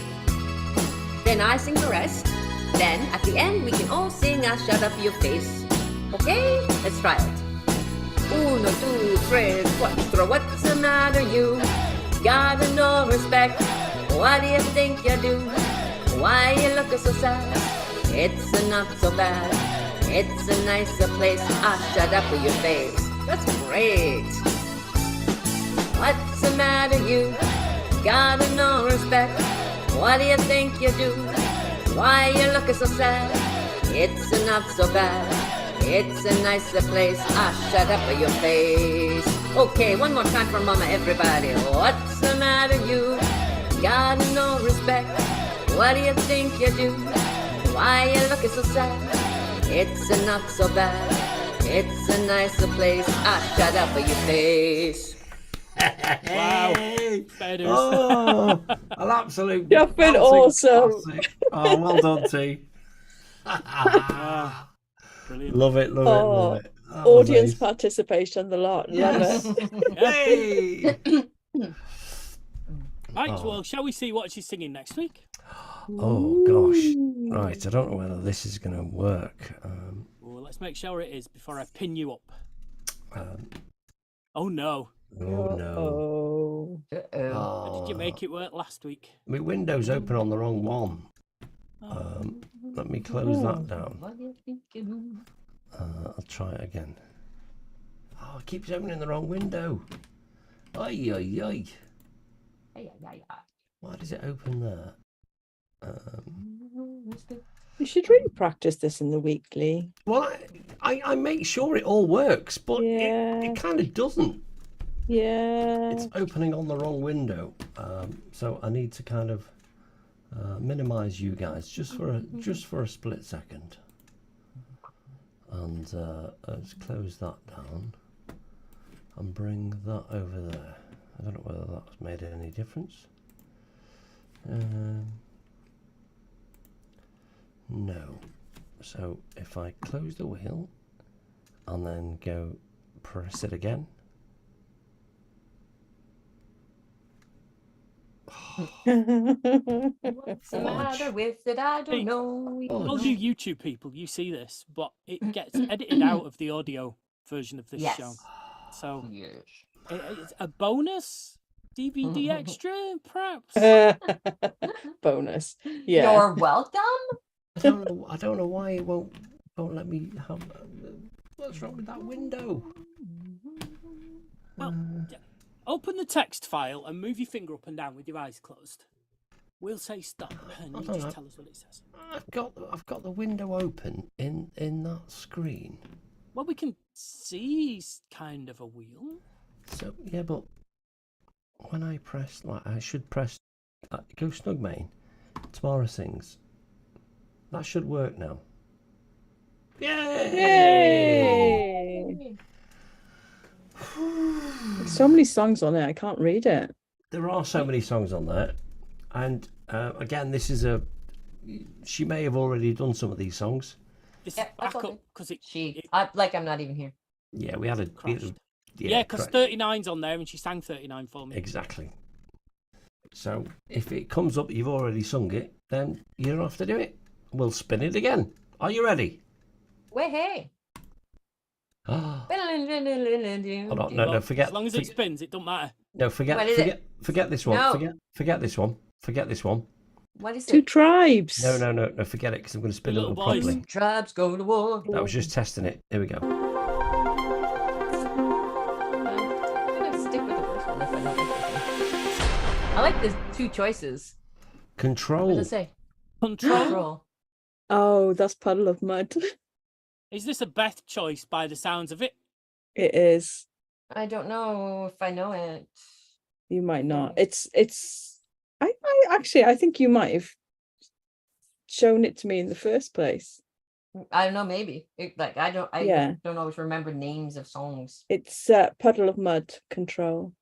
Then I sing the rest. Then, at the end, we can all sing, shut up your face. Okay? Let's try it. Uno, two, tres, cuatro. What's the matter you? Got no respect. What do you think you do? Why you looking so sad? It's not so bad. It's a nicer place. Ah, shut up with your face. That's great. What's the matter you? Got no respect. What do you think you do? Why you looking so sad? It's not so bad. It's a nicer place. Ah, shut up with your face. Okay, one more time for mama, everybody. What's the matter you? Got no respect. What do you think you do? Why you looking so sad? It's not so bad. It's a nicer place. Ah, shut up with your face. Wow. Better. Oh, an absolute. You've been awesome. Classic. Oh, well done, T. Brilliant. Love it, love it, love it. That was Audience ace. participation, the lot. Yes. Love it. Hey. Right, Oh. well, shall we see what she's singing next week? Oh gosh. Right, I don't know whether this is going to work. Well, let's make sure it is before I pin you up. Um, Oh no. oh no. Oh. How did you make it work last week? My window's open on the wrong one. Oh. Let me close that down. What do you think you do? I'll try it again. Oh, it keeps opening the wrong window. Ay, ay, ay. Hey, ay, ay. Why does it open there? You should really practice this in the weekly. Well, I make sure it all works, but Yeah. it kind of doesn't. Yeah. It's opening on the wrong window, so I need to kind of minimize you guys just for a split second, and let's close that down and bring that over there. I don't know whether that's made any difference. No. So if I close the wheel and then go press it again. What's the matter with it? I don't know. All you YouTube people, you see this, but it gets edited out of the audio version of this show. So it's a bonus DVD extra, perhaps. Bonus. Yeah. You're welcome. I don't know why it won't let me have. What's wrong with that window? Well, open the text file and move your finger up and down with your eyes closed. We'll say stop, and you just tell us what it says. I've got the window open in that screen. Well, we can see kind of a wheel. So yeah, but when I press, like, I should press go Snug main. Tamara sings. That should work now. Yay! There's so many songs on it, I can't read it. There are so many songs on there, and again, this is she may have already done some of these songs. This Yeah, is backup because I'm not even here. Yeah, we had a yeah, because 39's on there, and she sang 39 for me. Exactly. So if it comes up, you've already sung it, then you don't have to do it. We'll spin it again. Are you ready? Wait, hey. Hold on, no, forget. As long as it spins, it don't matter. No, forget this one. No. Forget this one. Forget this one. What is Two it? tribes. No, forget it, because I'm going to spin it up properly. Tribes go to war. That was just testing it. Here we go. I'm gonna stick with the first one if I don't like this one. I like the two choices. Control. What does it say? Control. Oh, that's Puddle of Mud. Is this a Beth choice by the sounds of it? It is. I don't know if I know it. You might not. It's. I actually, I think you might have shown it to me in the first place. I don't know. Maybe I don't always remember names of songs. It's Puddle of Mud. Control.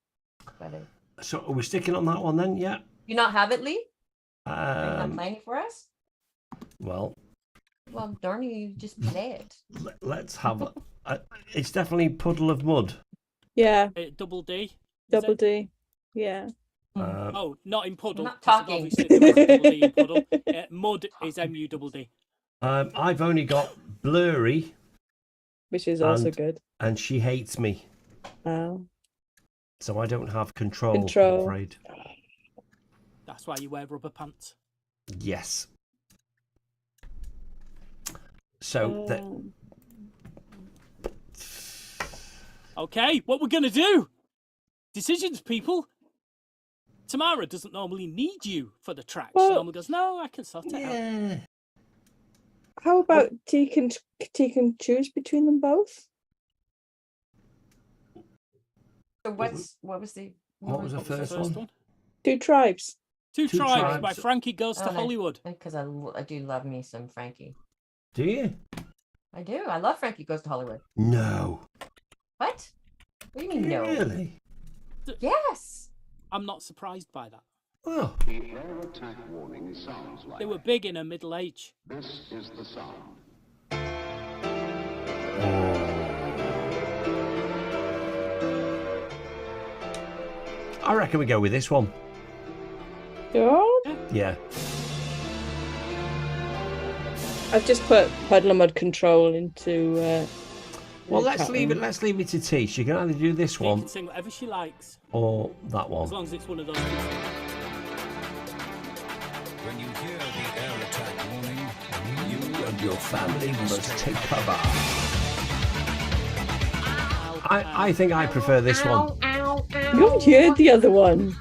So are we sticking on that one then? Yeah. You not have it, Lee? Are you not playing for us? Well, darn you just play it. Let's have it's definitely Puddle of Mud. Yeah. Double D. Double D. Yeah. Oh, not in puddle. I'm not talking. Double D in puddle. Mud is MUDD. I've only got Blurry, which is also good. And She Hates Me. Oh. So I don't have Control. I'm afraid. That's why you wear rubber pants. Yes. So okay, what we're gonna do? Decisions, people. Tamara doesn't normally need you for the track. She normally goes, "No, I can sort it out." How about T can choose between them both? So what was the first one? Two Tribes. Two Tribes by Frankie Goes to Hollywood. Because I do love me some Frankie. Do you? I do. I love Frankie Goes to Hollywood. No. What? What do you mean no? Really? Yes. I'm not surprised by that. Oh. The air attack warning sounds like they were big in a middle age. This is the sound. I reckon we go with this one. Yeah. I've just put Puddle of Mud Control into. Well, let's leave it. Let's leave it to T. She can either do this She one can sing whatever she likes, or that one. as long as it's one of those two songs. When you hear the air attack warning, You and your family must take cover. I think I prefer this one. You haven't heard the other one.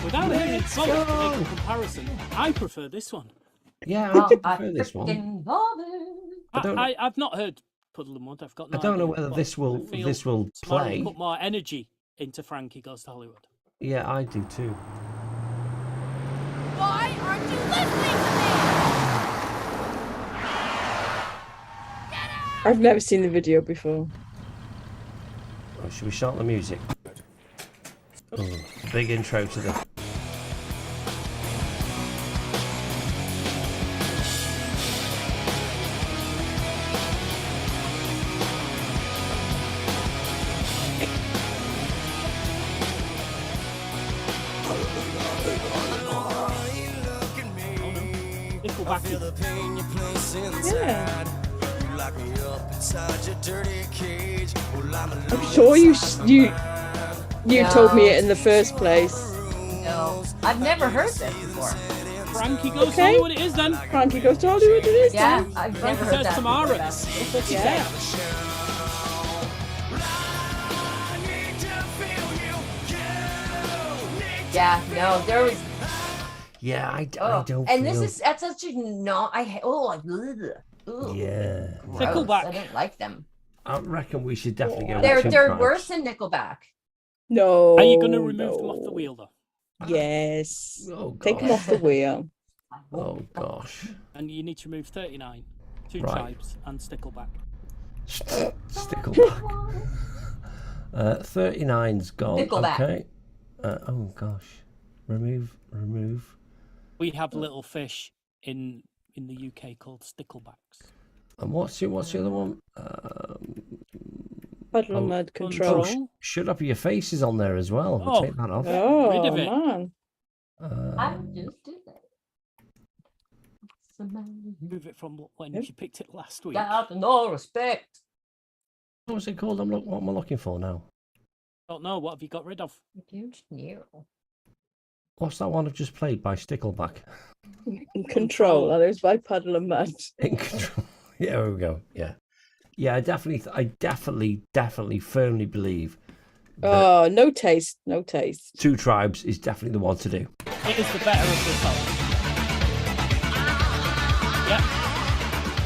Without hearing both to make a comparison, I prefer this one. Yeah, I do prefer this one. I've not heard Puddle of Mud. I've got no I don't know idea, whether but this I will feel Tamara play. will put more energy into Frankie Goes to Hollywood. Yeah, I do too. Why aren't you listening to me? I've never seen the video before. Oh, should we start the music? Oh, big intro to the. Yeah. I'm sure you told me it in the first place. No, I've never heard this before. Frankie Goes to Hollywood it is then. Frankie Goes to Hollywood it is Yeah, then. I've Frankie never heard says that. Tamara. Yeah. Yeah, no, there was. Yeah, I don't. And feel... this is that's such a no. Yeah. Nickelback. I don't like them. I reckon we should definitely go. They're with Two worse Tribes. than Nickelback. No. Are you going to remove them off the wheel though? Yes. Oh, Take them off the wheel. Oh gosh. And you need to remove 39, Two Right. Tribes, and Stickleback. Stickleback. 39's gone. Nickelback. Okay. Oh gosh. Remove. We have little fish in the UK called Sticklebacks. And what's the other one? Puddle of Mud Control. Should up your faces on there as well. We'll take that off. Oh, rid of it. man. I just did that. Move it from when you picked it last week. Got no respect. What was it called? What am I looking for now? Don't know. What have you got rid of? What's that one I've just played by Stickleback? In Control. And it was by Puddle of Mud. In Control. Yeah, there we go. Yeah. Yeah, I definitely firmly believe Oh, no taste. No taste. Two Tribes is definitely the one to do. It is the better of the songs. Yeah.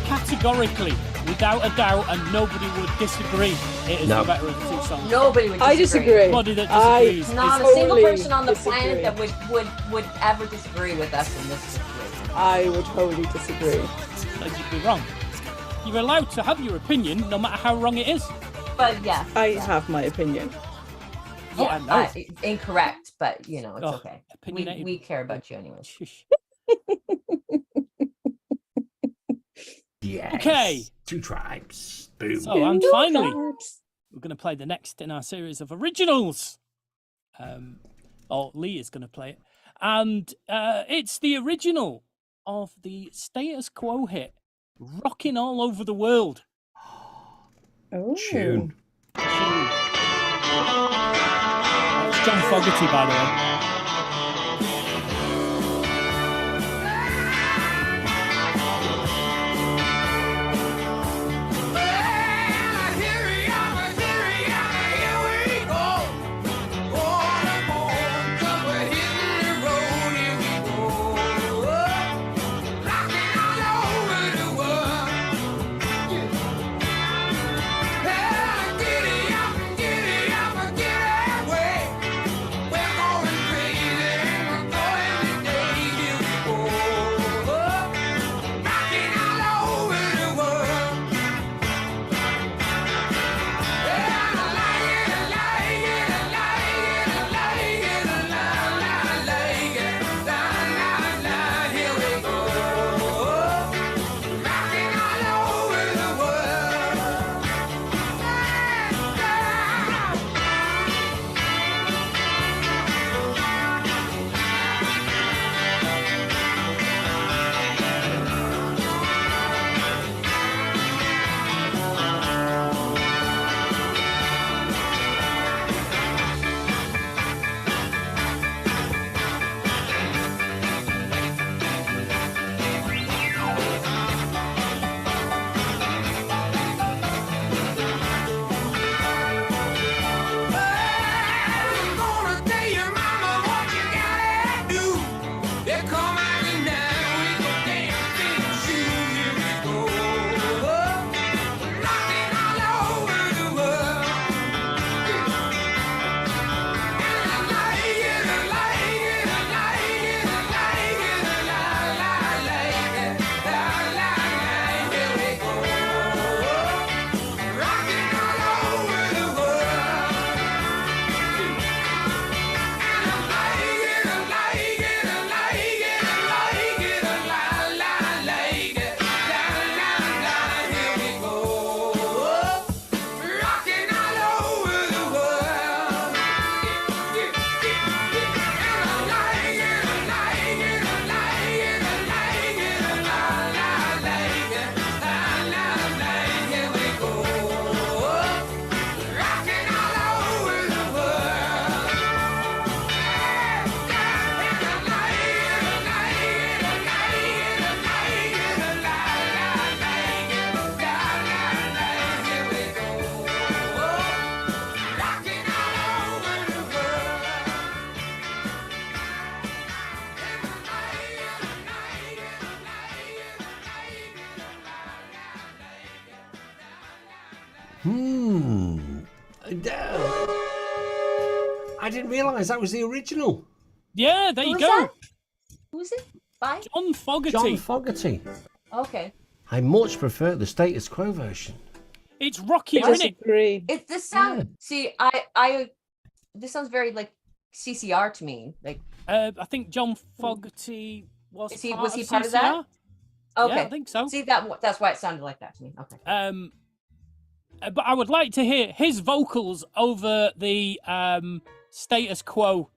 Categorically, without a doubt, and nobody would disagree, it is No. the better of the two songs. Nobody would disagree. I disagree. Nobody that disagrees. Not a totally single person on the disagree. planet that would ever disagree with us in this situation. I would wholly disagree. You'd be wrong. You're allowed to have your opinion, no matter how wrong it is. But yeah, I have my opinion. yeah, I know. incorrect. But you know, it's Oh, okay. opinionated. We care about you anyway. Shush. Yes. Okay. Two Tribes. Boom. So, and finally, we're going to play the next in our series of originals. Or Lee is going to play it. And it's the original of the Status Quo hit, Rocking All Over the World. Oh. Tune. It's John Fogerty, by the way. We're going crazy. I didn't realise that was the original. Yeah, there you Who's go. that? Who's it? By? John Fogerty. John Fogerty. Okay. I much prefer the status quo version. It's rockier, I isn't it? disagree. It this sound. See, I this sounds very like CCR to me. Like, I think John Fogerty was. was he part part of that? CCR. Okay, Yeah, I think so. See that's why it sounded like that to me. Okay. But I would like to hear his vocals over the status quo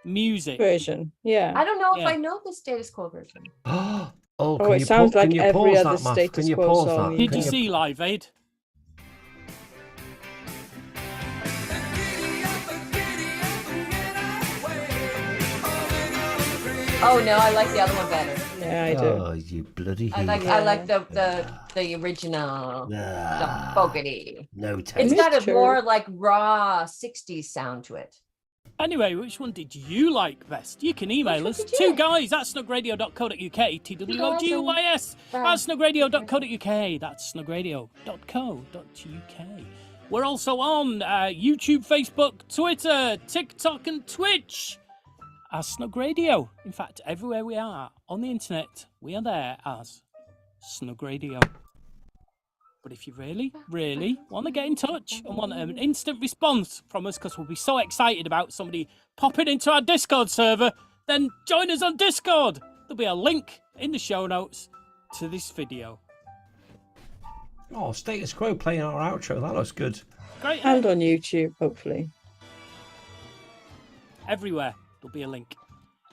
music. Version. Yeah. I don't know if Yeah. I know the status quo version. Oh, it sounds like every other Matt? status Can you quo pause song. that? Did Can you see Live Aid? Oh no, I like the other one better. Yeah, I do. Oh, you bloody I like the original the Fogerty. No It's taste. got a True. more like raw 60s sound to it. Anyway, which one did you like best? You can email us, Which one did you two guys at snugradio.co.uk, TWOGUYS Bye. at snugradio.co.uk, that's snugradio.co.uk. We're also on YouTube, Facebook, Twitter, TikTok and Twitch as Snug Radio. In fact, everywhere we are on the internet, we are there as Snug Radio. But if you really, really want to get in touch and want an instant response from us, because we'll be so excited about somebody popping into our Discord server, then join us on Discord. There'll be a link in the show notes to this video. Oh, status quo playing our outro. That looks good. Great. And on YouTube, hopefully. Everywhere there'll be a link.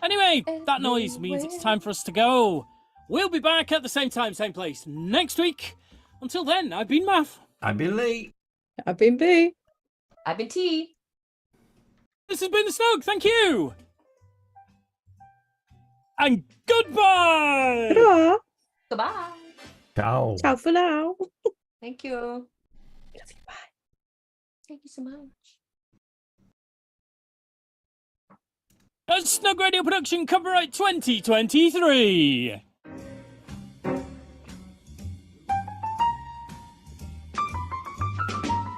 Anyway, that noise means it's time for us to go. We'll be back at the same time, same place next week. Until then, I've been Math. I've been Lee. I've been B. I've been T. This has been the Snug. Thank you. And goodbye. Ta-da. Goodbye. Ciao. Ciao for now. Thank you. Love you. Bye. Thank you so much. A Snug Radio production, copyright 2023.